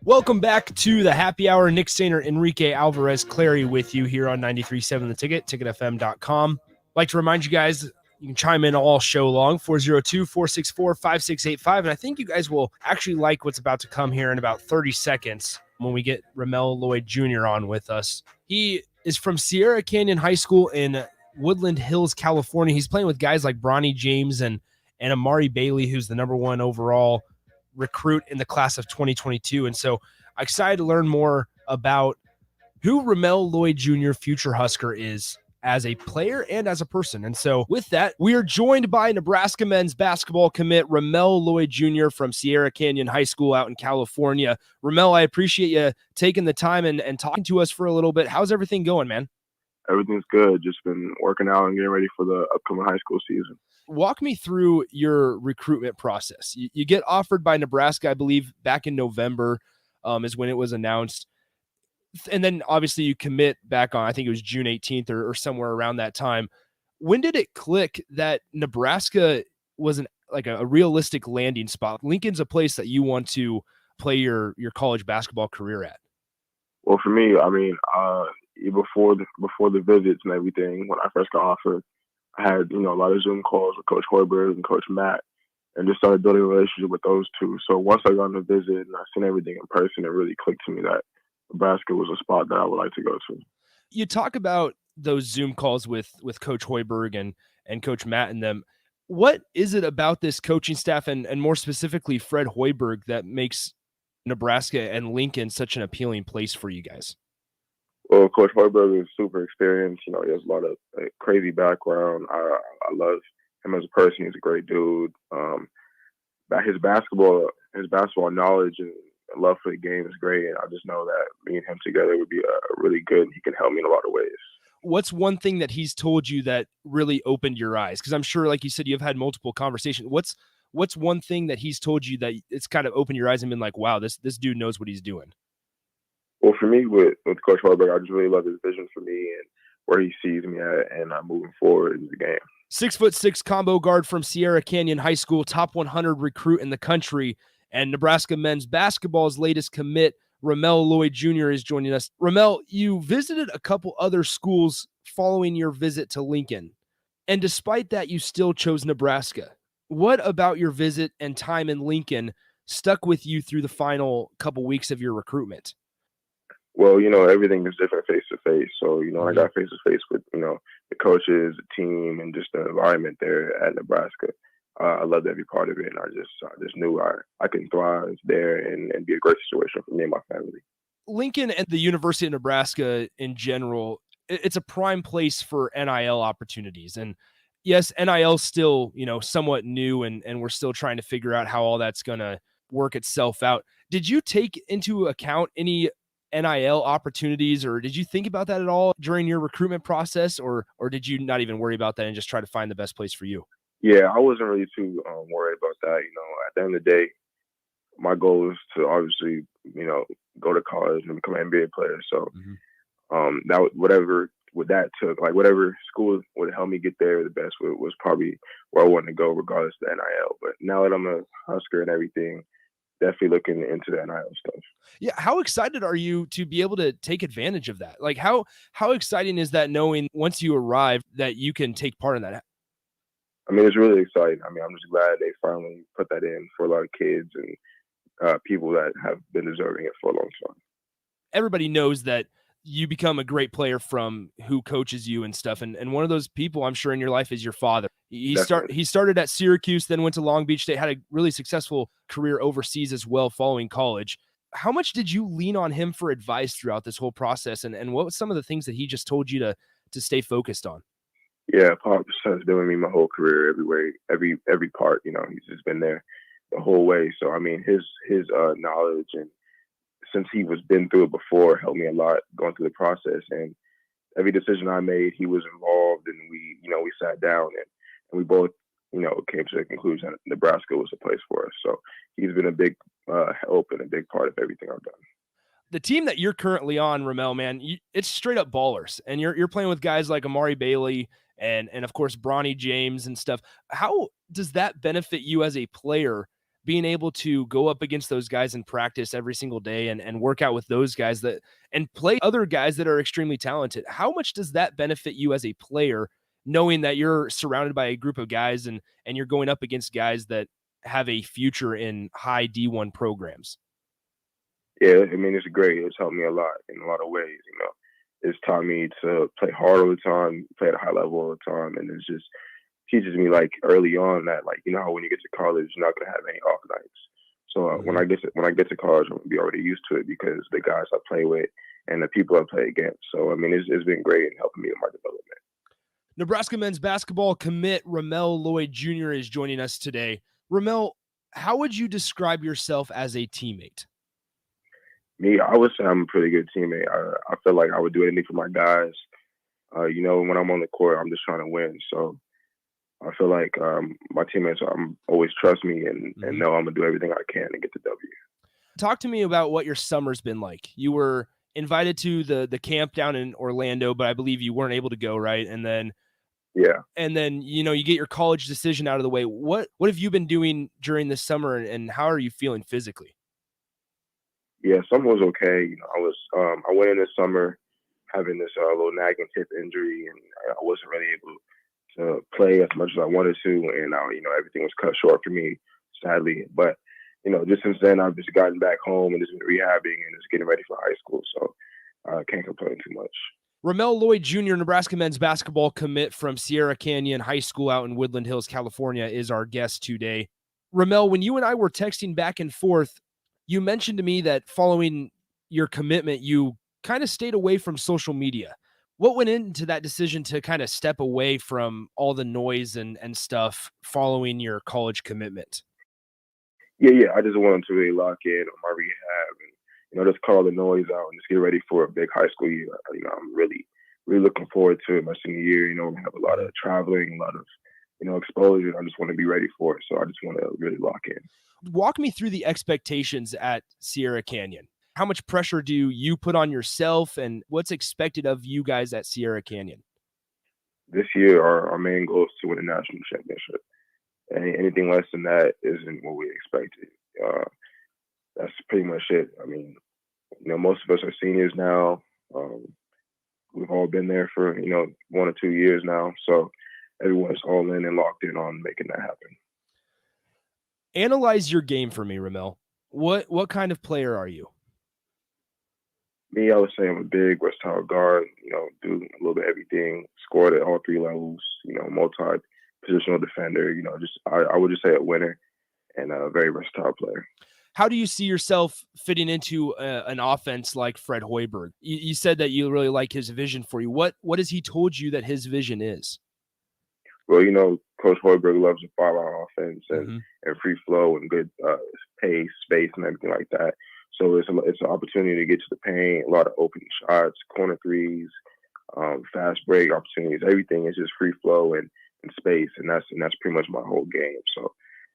Welcome back to the Happy Hour. Nick Sainer, Enrique Alvarez Clary with you here on 93.7 The Ticket, ticketfm.com. I'd like to remind you guys, you can chime in all show long, 402-464-5685. And I think you guys will actually like what's about to come here in about 30 seconds when we get Ramel Lloyd Jr. on with us. He is from Sierra Canyon High School in Woodland Hills, California. He's playing with guys like Bronny James and Amari Bailey, who's the #1 overall recruit in the class of 2022. And so I'm excited to learn more about who Ramel Lloyd Jr., future Husker, is as a player and as a person. And so with that, we are joined by Nebraska men's basketball commit Ramel Lloyd Jr. from Sierra Canyon High School out in California. Ramel, I appreciate you taking the time and talking to us for a little bit. How's everything going, man? Everything's good. Just been working out and getting ready for the upcoming high school season. Walk me through your recruitment process. You get offered by Nebraska, I believe, back in November is when it was announced. And then obviously you commit back on, I think it was June 18th or somewhere around that time. When did it click that Nebraska was a realistic landing spot? Lincoln's a place that you want to play your college basketball career at. Well, for me, I mean, before the visits and everything, when I first got offered, I had a lot of Zoom calls with Coach Hoiberg and Coach Matt, and just started building a relationship with those two. So once I got on the visit and I seen everything in person, it really clicked to me that Nebraska was a spot that I would like to go to. You talk about those Zoom calls with Coach Hoiberg and Coach Matt and them. What is it about this coaching staff and more specifically Fred Hoiberg that makes Nebraska and Lincoln such an appealing place for you guys? Well, Coach Hoiberg is super experienced. He has a lot of crazy background. I love him as a person. He's a great dude. His basketball knowledge and love for the game is great. And I just know that me and him together would be really good. He can help me in a lot of ways. What's one thing that he's told you that really opened your eyes? Because I'm sure, like you said, you've had multiple conversations. What's one thing that he's told you that it's kind of opened your eyes and been like, wow, this dude knows what he's doing? Well, for me, with Coach Hoiberg, I just really love his vision for me and where he sees me at, and I'm moving forward in the game. 6'6" combo guard from Sierra Canyon High School, top 100 recruit in the country, and Nebraska men's basketball's latest commit, Ramel Lloyd Jr. is joining us. Ramel, you visited a couple other schools following your visit to Lincoln, and despite that, you still chose Nebraska. What about your visit and time in Lincoln stuck with you through the final couple weeks of your recruitment? Well, everything is different face to face. So, I got face to face with, the coaches, the team, and just the environment there at Nebraska. I loved every part of it, and I just knew I can thrive there and be a great situation for me and my family. Lincoln and the University of Nebraska in general, it's a prime place for NIL opportunities. And yes, NIL still, somewhat new, and we're still trying to figure out how all that's going to work itself out. Did you take into account any NIL opportunities, or did you think about that at all during your recruitment process, or did you not even worry about that and just try to find the best place for you? Yeah, I wasn't really too worried about that. At the end of the day, my goal is to obviously, go to college and become an NBA player. So that whatever school would help me get there the best was probably where I wanted to go, regardless of the NIL. But now that I'm a Husker and everything, definitely looking into the NIL stuff. Yeah. How excited are you to be able to take advantage of that? Like how exciting is that, knowing once you arrive that you can take part in that? I mean, it's really exciting. I mean, I'm just glad they finally put that in for a lot of kids and people that have been deserving it for a long time. Everybody knows that you become a great player from who coaches you and stuff. And one of those people, I'm sure, in your life is your father. He started at Syracuse, then went to Long Beach State, had a really successful career overseas as well following college. How much did you lean on him for advice throughout this whole process? And what was some of the things that he just told you to stay focused on? Yeah, Pops has been with me my whole career, every part. He's just been there the whole way. So I mean, his knowledge, and since he been through it before, helped me a lot going through the process. And every decision I made, he was involved, and we sat down and we both came to the conclusion that Nebraska was a place for us. So he's been a big help and a big part of everything I've done. The team that you're currently on, Ramel, man, it's straight up ballers, and you're playing with guys like Amari Bailey and of course Bronny James and stuff. How does that benefit you as a player, being able to go up against those guys in practice every single day and work out with those guys and play other guys that are extremely talented? How much does that benefit you as a player, knowing that you're surrounded by a group of guys and you're going up against guys that have a future in high D1 programs? Yeah, I mean, it's great. It's helped me a lot in a lot of ways. It's taught me to play hard all the time, play at a high level all the time, and it's just teaches me like early on that how when you get to college, you're not gonna have any off nights. So when I get to college, I'm gonna be already used to it because the guys I play with and the people I play against. So I mean, it's been great in helping me in my development. Nebraska men's basketball commit Ramel Lloyd Jr. is joining us today. Ramel, how would you describe yourself as a teammate? Me, I would say I'm a pretty good teammate. I feel like I would do anything for my guys. When I'm on the court, I'm just trying to win. So I feel like my teammates always trust me and know I'm going to do everything I can to get the W. Talk to me about what your summer's been like. You were invited to the camp down in Orlando, but I believe you weren't able to go, right? And then you get your college decision out of the way. What have you been doing during the summer, and how are you feeling physically? Yeah, summer was okay. I went in this summer having this little nagging hip injury, and I wasn't really able to play as much as I wanted to, and everything was cut short for me, sadly. But just since then, I've just gotten back home and just been rehabbing and just getting ready for high school. So I can't complain too much. Ramel Lloyd Jr., Nebraska men's basketball commit from Sierra Canyon High School out in Woodland Hills, California, is our guest today. Ramel, when you and I were texting back and forth, you mentioned to me that following your commitment, you kind of stayed away from social media. What went into that decision to kind of step away from all the noise and stuff following your college commitment? Yeah. I just wanted to really lock in on my rehab and, just call the noise out and just get ready for a big high school year. I'm really looking forward to it my senior year. We're going to have a lot of traveling, a lot of, exposure. I just want to be ready for it. So I just want to really lock in. Walk me through the expectations at Sierra Canyon. How much pressure do you put on yourself, and what's expected of you guys at Sierra Canyon? This year, our main goal is to win a national championship. Anything less than that isn't what we expected. That's pretty much it. Most of us are seniors now. We've all been there for, 1 or 2 years now. So everyone's all in and locked in on making that happen. Analyze your game for me, Ramel. What kind of player are you? Me, I would say I'm a big, versatile guard, do a little bit of everything, scored at all 3 levels, multi-positional defender, I would just say a winner and a very versatile player. How do you see yourself fitting into an offense like Fred Hoiberg? You said that you really like his vision for you. What has he told you that his vision is? Well, Coach Hoiberg loves a 5-out offense and free flow and good pace, space, and everything like that. So it's an opportunity to get to the paint, a lot of open shots, corner threes, fast break opportunities. Everything is just free flow and space, and that's pretty much my whole game. So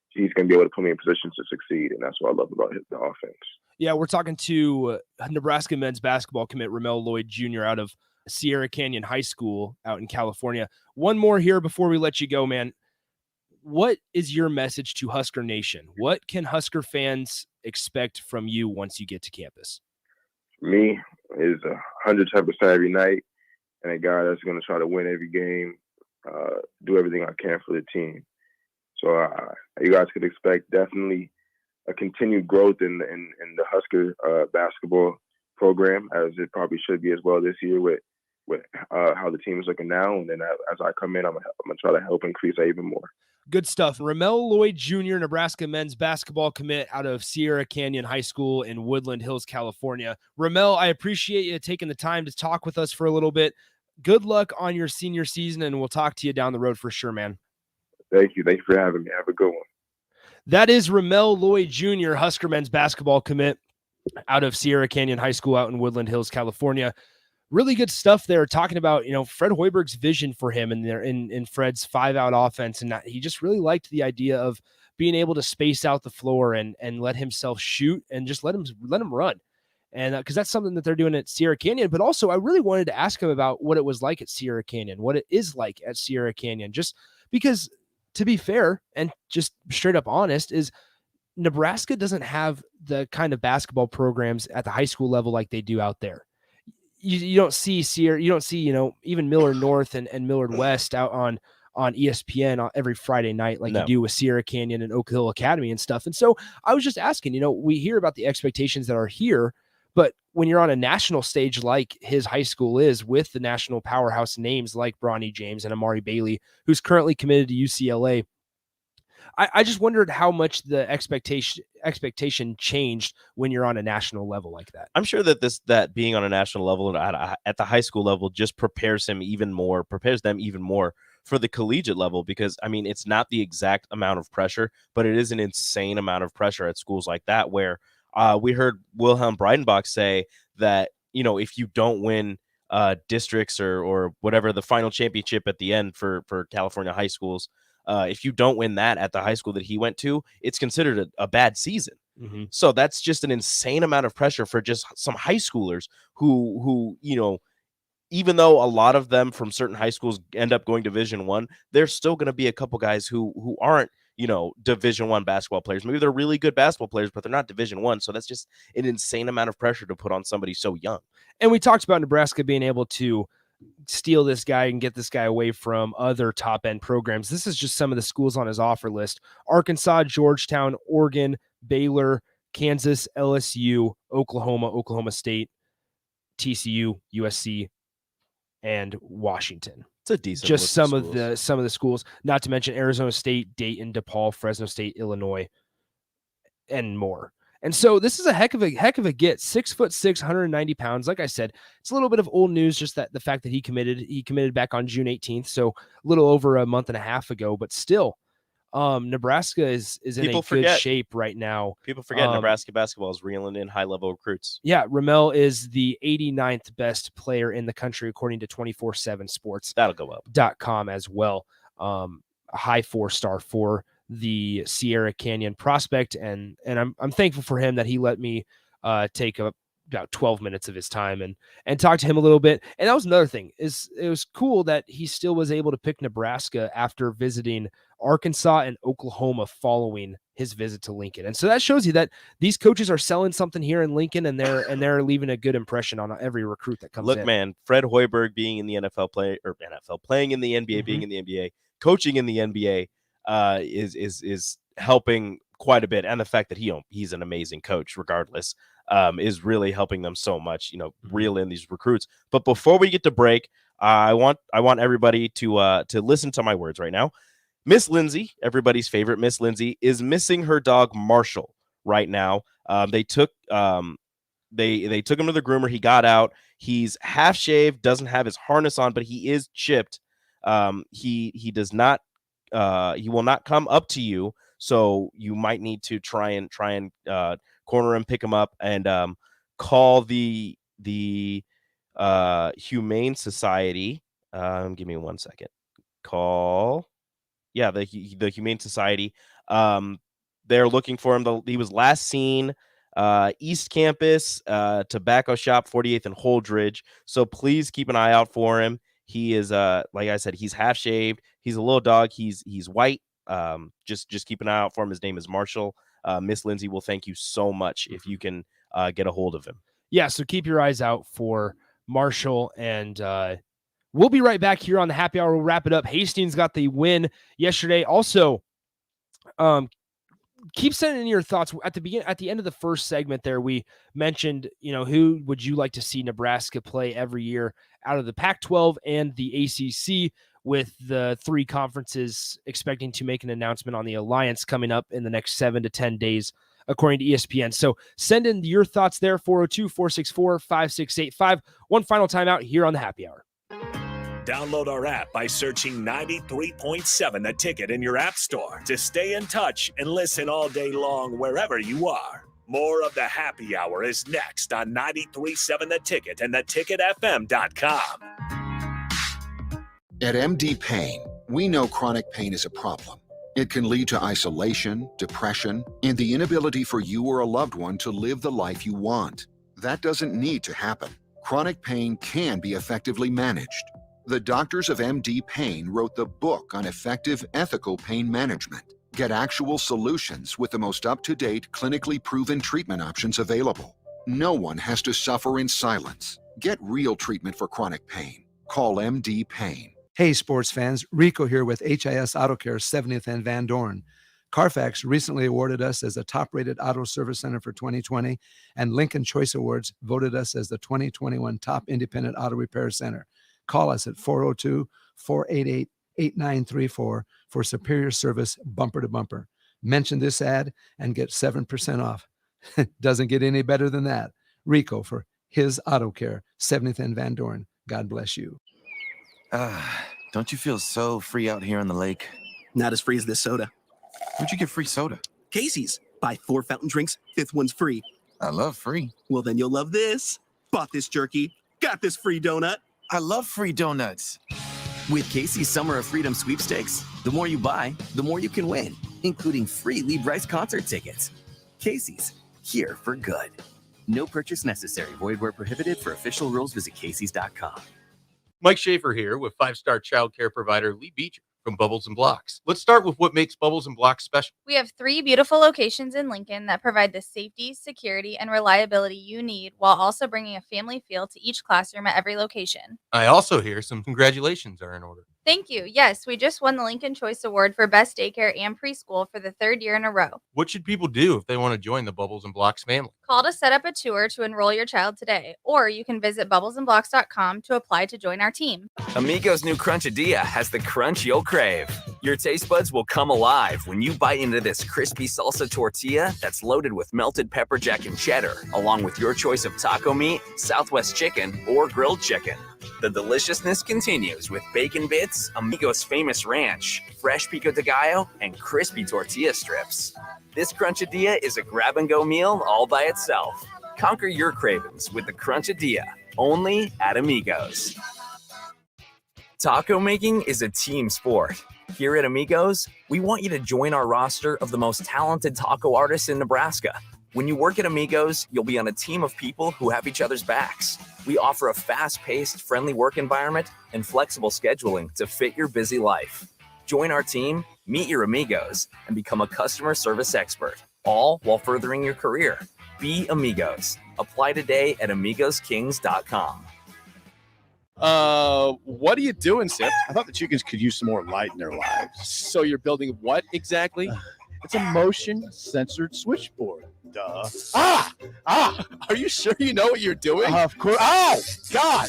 he's going to be able to put me in positions to succeed, and that's what I love about the offense. Yeah, we're talking to Nebraska men's basketball commit Ramel Lloyd Jr. out of Sierra Canyon High School out in California. One more here before we let you go, man. What is your message to Husker Nation? What can Husker fans expect from you once you get to campus? Me is 110% every night, and a guy that's going to try to win every game, do everything I can for the team. So you guys could expect definitely a continued growth in the Husker basketball program, as it probably should be as well this year with how the team is looking now. And then as I come in, I'm gonna try to help increase that even more. Good stuff. Ramel Lloyd Jr., Nebraska men's basketball commit out of Sierra Canyon High School in Woodland Hills, California. Ramel, I appreciate you taking the time to talk with us for a little bit. Good luck on your senior season, and we'll talk to you down the road for sure, man. Thank you. Thank you for having me. Have a good one. That is Ramel Lloyd Jr., Husker men's basketball commit out of Sierra Canyon High School out in Woodland Hills, California. Really good stuff there, talking about, Fred Hoiberg's vision for him and in Fred's 5-out offense. And that he just really liked the idea of being able to space out the floor and let himself shoot and just let him run. And because that's something that they're doing at Sierra Canyon. But also, I really wanted to ask him about what it was like at Sierra Canyon, what it is like at Sierra Canyon, just because, to be fair and just straight up honest, is Nebraska doesn't have the kind of basketball programs at the high school level like they do out there. You don't see Sierra, you don't see, even Millard North and Millard West out on ESPN every Friday night like you do with Sierra Canyon and Oak Hill Academy and stuff. And so I was just asking, we hear about the expectations that are here, but when you're on a national stage like his high school is, with the national powerhouse names like Bronny James and Amari Bailey, who's currently committed to UCLA, I just wondered how much the expectation changed when you're on a national level like that. I'm sure that being on a national level at the high school level just prepares them even more for the collegiate level, because it's not the exact amount of pressure, but it is an insane amount of pressure at schools like that, where we heard Wilhelm Breidenbach say that, if you don't win districts or whatever, the final championship at the end for California high schools, if you don't win that at the high school that he went to, it's considered a bad season. Mm-hmm. So that's just an insane amount of pressure for just some high schoolers who even though a lot of them from certain high schools end up going Division I, there's still going to be a couple guys who aren't Division I basketball players. Maybe they're really good basketball players, but they're not Division I. So that's just an insane amount of pressure to put on somebody so young. And we talked about Nebraska being able to steal this guy and get this guy away from other top-end programs. This is just some of the schools on his offer list: Arkansas, Georgetown, Oregon, Baylor, Kansas, LSU, Oklahoma State, TCU, USC, and Washington. It's a decent just list some of of the schools, not to mention Arizona State, Dayton, DePaul, Fresno State, Illinois, and more. And so this is a heck of a get. 6'6", 190 pounds. Like I said, it's a little bit of old news, just that the fact that he committed back on June 18th, so a little over a month and a half ago, but still, Nebraska is in good shape right now. People forget Nebraska basketball is reeling in high-level recruits. Yeah, Ramel is the 89th best player in the country, according to 247 Sports. That'll go up. .com as well. A high 4-star for the Sierra Canyon prospect, and I'm thankful for him that he let me take about 12 minutes of his time and talk to him a little bit. And that was another thing, is it was cool that he still was able to pick Nebraska after visiting Arkansas and Oklahoma following his visit to Lincoln. And so that shows you that these coaches are selling something here in Lincoln, and they're leaving a good impression on every recruit that comes in. Look, man, Fred Hoiberg being in the NFL playing in the NBA, being in the NBA, coaching in the NBA, is helping quite a bit, and the fact that he's an amazing coach regardless is really helping them so much, reel in these recruits. But before we get to break, I want everybody to listen to my words right now. Miss Lindsay, everybody's favorite Miss Lindsay, is missing her dog Marshall right now. They took him to the groomer. He got out. He's half shaved, doesn't have his harness on, but he is chipped. He does not. He will not come up to you, so you might need to try and corner him, pick him up, and call the Humane Society. Give me 1 second. The Humane Society. They're looking for him. He was last seen East Campus, Tobacco Shop, 48th and Holdridge. So please keep an eye out for him. He is, like I said, he's half shaved. He's a little dog. He's white. Just keep an eye out for him. His name is Marshall. Miss Lindsay will thank you so much if you can get a hold of him. Yeah, so keep your eyes out for Marshall, and we'll be right back here on the Happy Hour. We'll wrap it up. Hastings got the win yesterday. Also, keep sending in your thoughts. At the end of the first segment there, we mentioned, who would you like to see Nebraska play every year out of the Pac-12 and the ACC, with the three conferences expecting to make an announcement on the alliance coming up in the next 7 to 10 days, according to ESPN. So send in your thoughts there, 402-464-5685. One final time out here on the Happy Hour. Download our app by searching 93.7 The Ticket in your app store to stay in touch and listen all day long wherever you are. More of the Happy Hour is next on 93.7 The Ticket and theticketfm.com. At MD Pain, we know chronic pain is a problem. It can lead to isolation, depression, and the inability for you or a loved one to live the life you want. That doesn't need to happen. Chronic pain can be effectively managed. The doctors of MD Pain wrote the book on effective, ethical pain management. Get actual solutions with the most up-to-date, clinically proven treatment options available. No one has to suffer in silence. Get real treatment for chronic pain. Call MD Pain. Hey, sports fans. Rico here with HIS Auto Care 70th and Van Dorn. Carfax recently awarded us as a top-rated auto service center for 2020, and Lincoln Choice Awards voted us as the 2021 top independent auto repair center. Call us at 402-488-8934 for superior service bumper to bumper. Mention this ad and get 7% off. Doesn't get any better than that. Rico for his Auto Care 70th and Van Dorn. God bless you. Don't you feel so free out here on the lake? Not as free as this soda. Where'd you get free soda? Casey's. Buy 4 fountain drinks, 5th one's free. I love free. Well, then you'll love this. Bought this jerky. Got this free donut. I love free donuts. With Casey's Summer of Freedom sweepstakes, the more you buy, the more you can win, including free Lee Brice concert tickets. Casey's, here for good. No purchase necessary. Void where prohibited. For official rules, visit Casey's.com. Mike Schaefer here with 5-star child care provider Lee Beecher from Bubbles and Blocks. Let's start with what makes Bubbles and Blocks special. We have 3 beautiful locations in Lincoln that provide the safety, security, and reliability you need while also bringing a family feel to each classroom at every location. I also hear some congratulations are in order. Thank you. Yes, we just won the Lincoln Choice Award for Best Daycare and Preschool for the 3rd year in a row. What should people do if they want to join the Bubbles and Blocks family? Call to set up a tour to enroll your child today, or you can visit bubblesandblocks.com to apply to join our team. Amigo's new Crunchadilla has the crunch you'll crave. Your taste buds will come alive when you bite into this crispy salsa tortilla that's loaded with melted pepper jack and cheddar, along with your choice of taco meat, Southwest chicken, or grilled chicken. The deliciousness continues with bacon bits, Amigo's famous ranch, fresh pico de gallo, and crispy tortilla strips. This Crunchadilla is a grab-and-go meal all by itself. Conquer your cravings with the Crunchadilla, only at Amigo's. Taco making is a team sport. Here at Amigos, we want you to join our roster of the most talented taco artists in Nebraska. When you work at Amigos, you'll be on a team of people who have each other's backs. We offer a fast-paced, friendly work environment and flexible scheduling to fit your busy life. Join our team, meet your Amigos, and become a customer service expert, all while furthering your career. Be Amigos. Apply today at AmigosKings.com. What are you doing, Sip? I thought the chickens could use some more light in their lives. So you're building what exactly? It's a motion-censored switchboard. Duh. Are you sure you know what you're doing? Of course. Ow! God!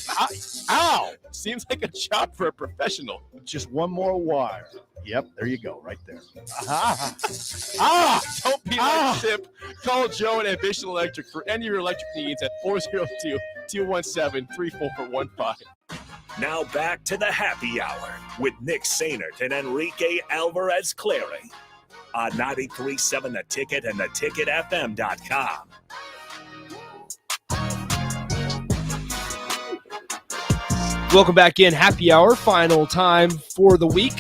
Ow! Seems like a job for a professional. Just one more wire. Yep, there you go, right there. Don't be like Sip. Call Joe at Ambition Electric for any of your electric needs at 402-217-3415. Now back to the happy hour with Nick Sainert and Enrique Alvarez Clary on 93.7 The Ticket and theticketfm.com. Welcome back in. Happy hour, final time for the week.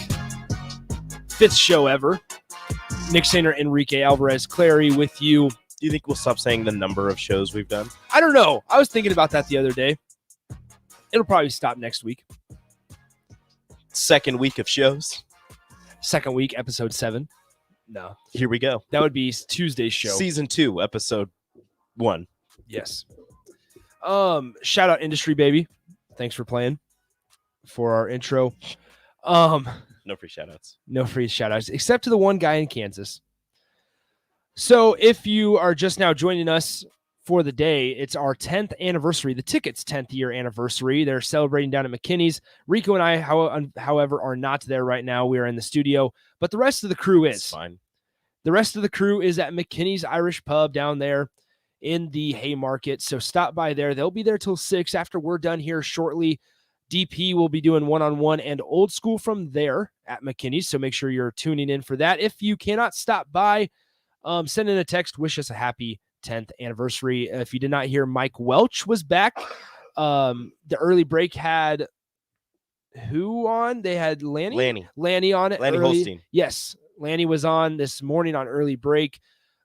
5th show ever. Nick Sainert, Enrique Alvarez Clary with you. Do you think we'll stop saying the number of shows we've done? I don't know. I was thinking about that the other day. It'll probably stop next week. 2nd week of shows. 2nd week, episode 7. No. Here we go. That would be Tuesday's show. Season 2, episode 1. Yes. Shout out Industry Baby. Thanks for playing for our intro. No free shout outs. No free shout outs, except to the one guy in Kansas. So if you are just now joining us for the day, it's our 10th anniversary, the Ticket's 10th year anniversary. They're celebrating down at McKinney's. Rico and I, however, are not there right now. We are in the studio, but the rest of the crew is. It's fine. The rest of the crew is at McKinney's Irish Pub down there in the Haymarket. So stop by there. They'll be there till 6 after we're done here shortly. DP will be doing one-on-one and old school from there at McKinney's. So make sure you're tuning in for that. If you cannot stop by, send in a text. Wish us a happy 10th anniversary. If you did not hear, Mike Welch was back. The early break had who on? They had Lanny on it. Lanny early. Holstein. Yes. Lanny was on this morning on early break.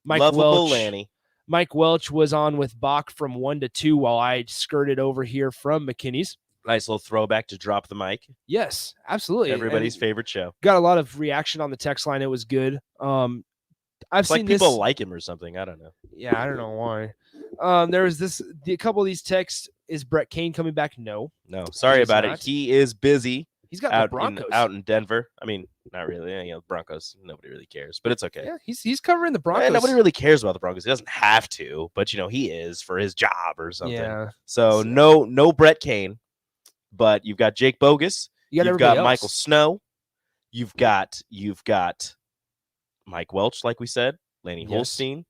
Lovable Lanny. Mike Welch was on with Bach from 1 to 2 while I skirted over here from McKinney's. Nice little throwback to Drop the Mic. Yes, absolutely. Everybody's favorite show. Got a lot of reaction on the text line. It was good. I've it's seen like people this, like him or something. I don't know. Yeah, I don't know why. There was a couple of these texts. Is Brett Kane coming back? No. Sorry He's about not. it. He is busy. He's got out the Broncos out in Denver. I mean, not really. You know, Broncos. Nobody really cares, but it's okay. Yeah, he's covering the Broncos. Yeah, nobody really cares about the Broncos. He doesn't have to, but you know, he is for his job or something. Yeah. So no Brett Kane, but you've got Jake Bogus. You got You've everybody got else. Michael Snow. You've got Mike Welch, like we said, Lanny Yes. Holstein.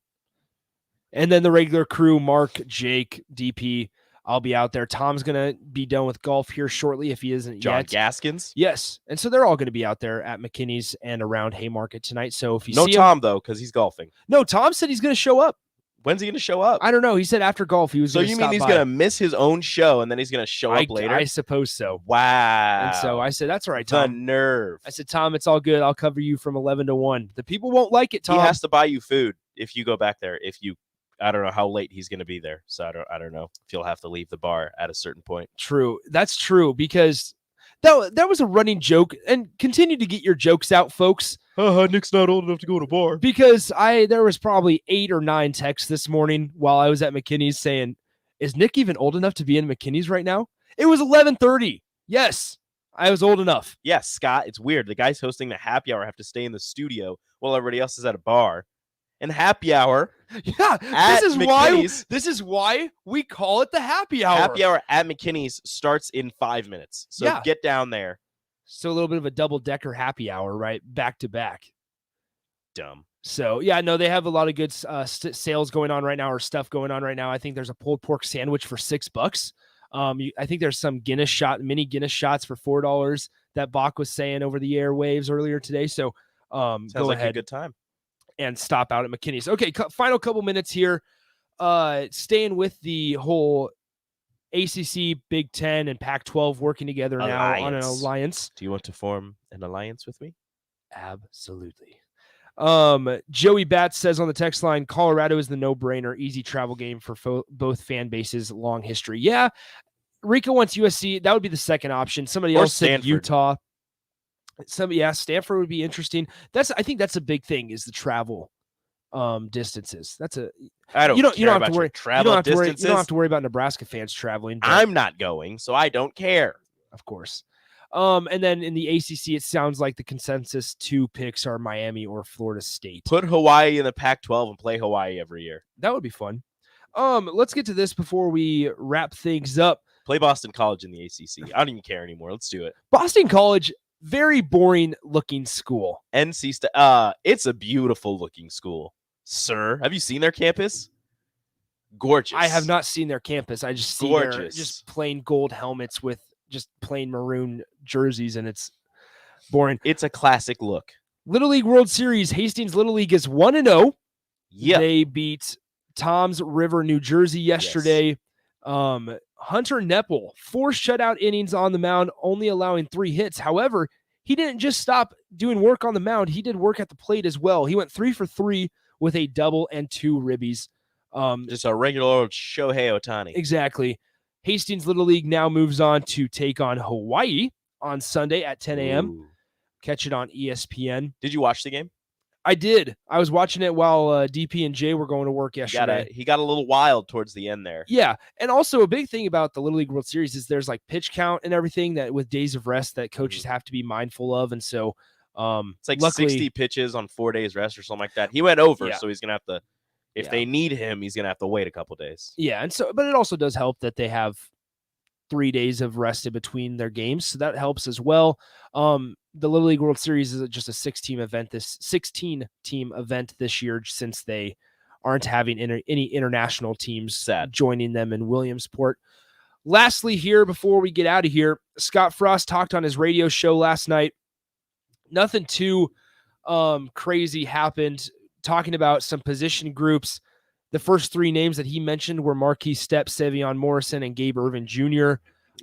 And then the regular crew, Mark, Jake, DP. I'll be out there. Tom's going to be done with golf here shortly if he isn't John yet. Gaskins. Yes. And so they're all going to be out there at McKinney's and around Haymarket tonight. So if you No see Tom, him, though, because he's golfing. No, Tom said he's going to show up. When's he going to show up? I don't know. He said after golf he was So going to you mean he's going to miss his own show and then he's going to show up later? I suppose so. Wow. And so I said, that's all right, The Tom. nerve. I said, Tom, it's all good. I'll cover you from 11 to 1. The people won't like it, Tom. He has to buy you food if you go back there. I don't know how late he's going to be there. So I don't know if you'll have to leave the bar at a certain point. True. That's true because That was a running joke, and continue to get your jokes out, folks. Nick's not old enough to go to a bar. Because there was probably 8 or 9 texts this morning while I was at McKinney's saying, is Nick even old enough to be in McKinney's right now? It was 11:30. Yes, I was old enough. Yes, Scott, it's weird. The guys hosting the happy hour have to stay in the studio while everybody else is at a bar. And happy hour. Yeah, this is why we call it the happy hour. Happy hour at McKinney's starts in 5 minutes. So Yeah. get down there. So a little bit of a double-decker happy hour, right? Back to back. Dumb. So, yeah, no, they have a lot of good sales going on right now, or stuff going on right now. I think there's a pulled pork sandwich for $6. I think there's some mini Guinness shots for $4 that Bach was saying over the airwaves earlier today. So, Sounds go like ahead a good time. and stop out at McKinney's. Okay, final couple minutes here. Staying with the whole ACC, Big Ten, and Pac-12 working together now on an alliance. Do you want to form an alliance with me? Absolutely. Joey Batts says on the text line, Colorado is the no-brainer, easy travel game for both fan bases, long history. Yeah, Rico wants USC. That would be the second option. Somebody Or else said Stanford. Utah. Stanford would be interesting. I think that's a big thing, is the travel distances. I don't you don't care have about to your worry. travel You don't distances. have to worry about Nebraska fans traveling. but- I'm not going, so I don't care. Of course. And then in the ACC, it sounds like the consensus 2 picks are Miami or Florida State. Put Hawaii in the Pac-12 and play Hawaii every year. That would be fun. Let's get to this before we wrap things up. Play Boston College in the ACC. I don't even care anymore. Let's do it. Boston College, very boring looking school. NC State. It's a beautiful looking school, sir. Have you seen their campus? Gorgeous. I have not seen their campus. I just see their Gorgeous. just plain gold helmets with just plain maroon jerseys, and it's boring. It's a classic look. Little League World Series. Hastings Little League is 1-0. Yeah. They beat Toms River, New Jersey yesterday. Hunter Nepple, 4 shutout innings on the mound, only allowing 3 hits. However, he didn't just stop doing work on the mound. He did work at the plate as well. He went 3 for 3 with a double and 2 ribbies. Just a regular old Shohei Ohtani. Exactly. Hastings Little League now moves on to take on Hawaii on Sunday at 10 a.m. Ooh. Catch it on ESPN. Did you watch the game? I did. I was watching it while DP and Jay were going to work yesterday. He got a little wild towards the end there. Yeah, and also a big thing about the Little League World Series is there's like pitch count and everything that with days of rest that coaches have to be mindful of, and so It's like luckily, 60 pitches on 4 days rest or something like that. He went over, Yeah. so he's gonna have to. If they need him, he's gonna have to wait a couple days. Yeah, and so but it also does help that they have 3 days of rest in between their games, so that helps as well. The Little League World Series is just a 16-team event this year, since they aren't having any international teams joining them in Williamsport. Lastly, here before we get out of here, Scott Frost talked on his radio show last night. Nothing too crazy happened. Talking about some position groups. The first 3 names that he mentioned were Marquise Stepp, Savion Morrison, and Gabe Irvin Jr.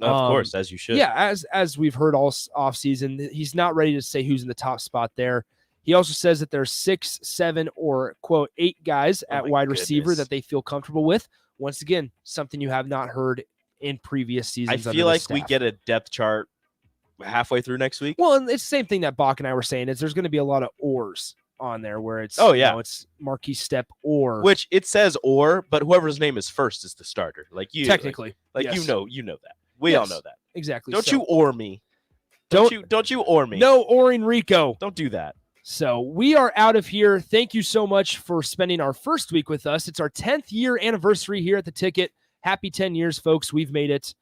Of course, as you should. Yeah, as we've heard all offseason, he's not ready to say who's in the top spot there. He also says that there's 6, 7, or, quote, 8 guys at wide receiver that they feel comfortable with. Once again, something you have not heard in previous seasons. I feel like we get a depth chart halfway through next week. Well, and it's the same thing that Bach and I were saying, is there's going to be a lot of ors on there where it's, it's Marquise Stepp or. Which it says or, but whoever's name is first is the starter. Like you. Technically. Like yes. you know that. We all know that. Exactly. Don't So- you or me. Don't you or me. No oring Rico. Don't do that. So we are out of here. Thank you so much for spending our first week with us. It's our 10th year anniversary here at the Ticket. Happy 10 years, folks. We've made it.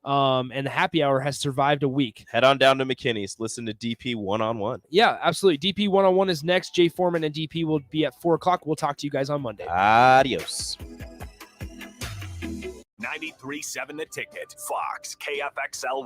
And the happy hour has survived a week. Head on down to McKinney's. Listen to DP one-on-one. Yeah, absolutely. DP one-on-one is next. Jay Foreman and DP will be at 4 o'clock. We'll talk to you guys on Monday. Adios. 93.7 The Ticket, Fox, KFXL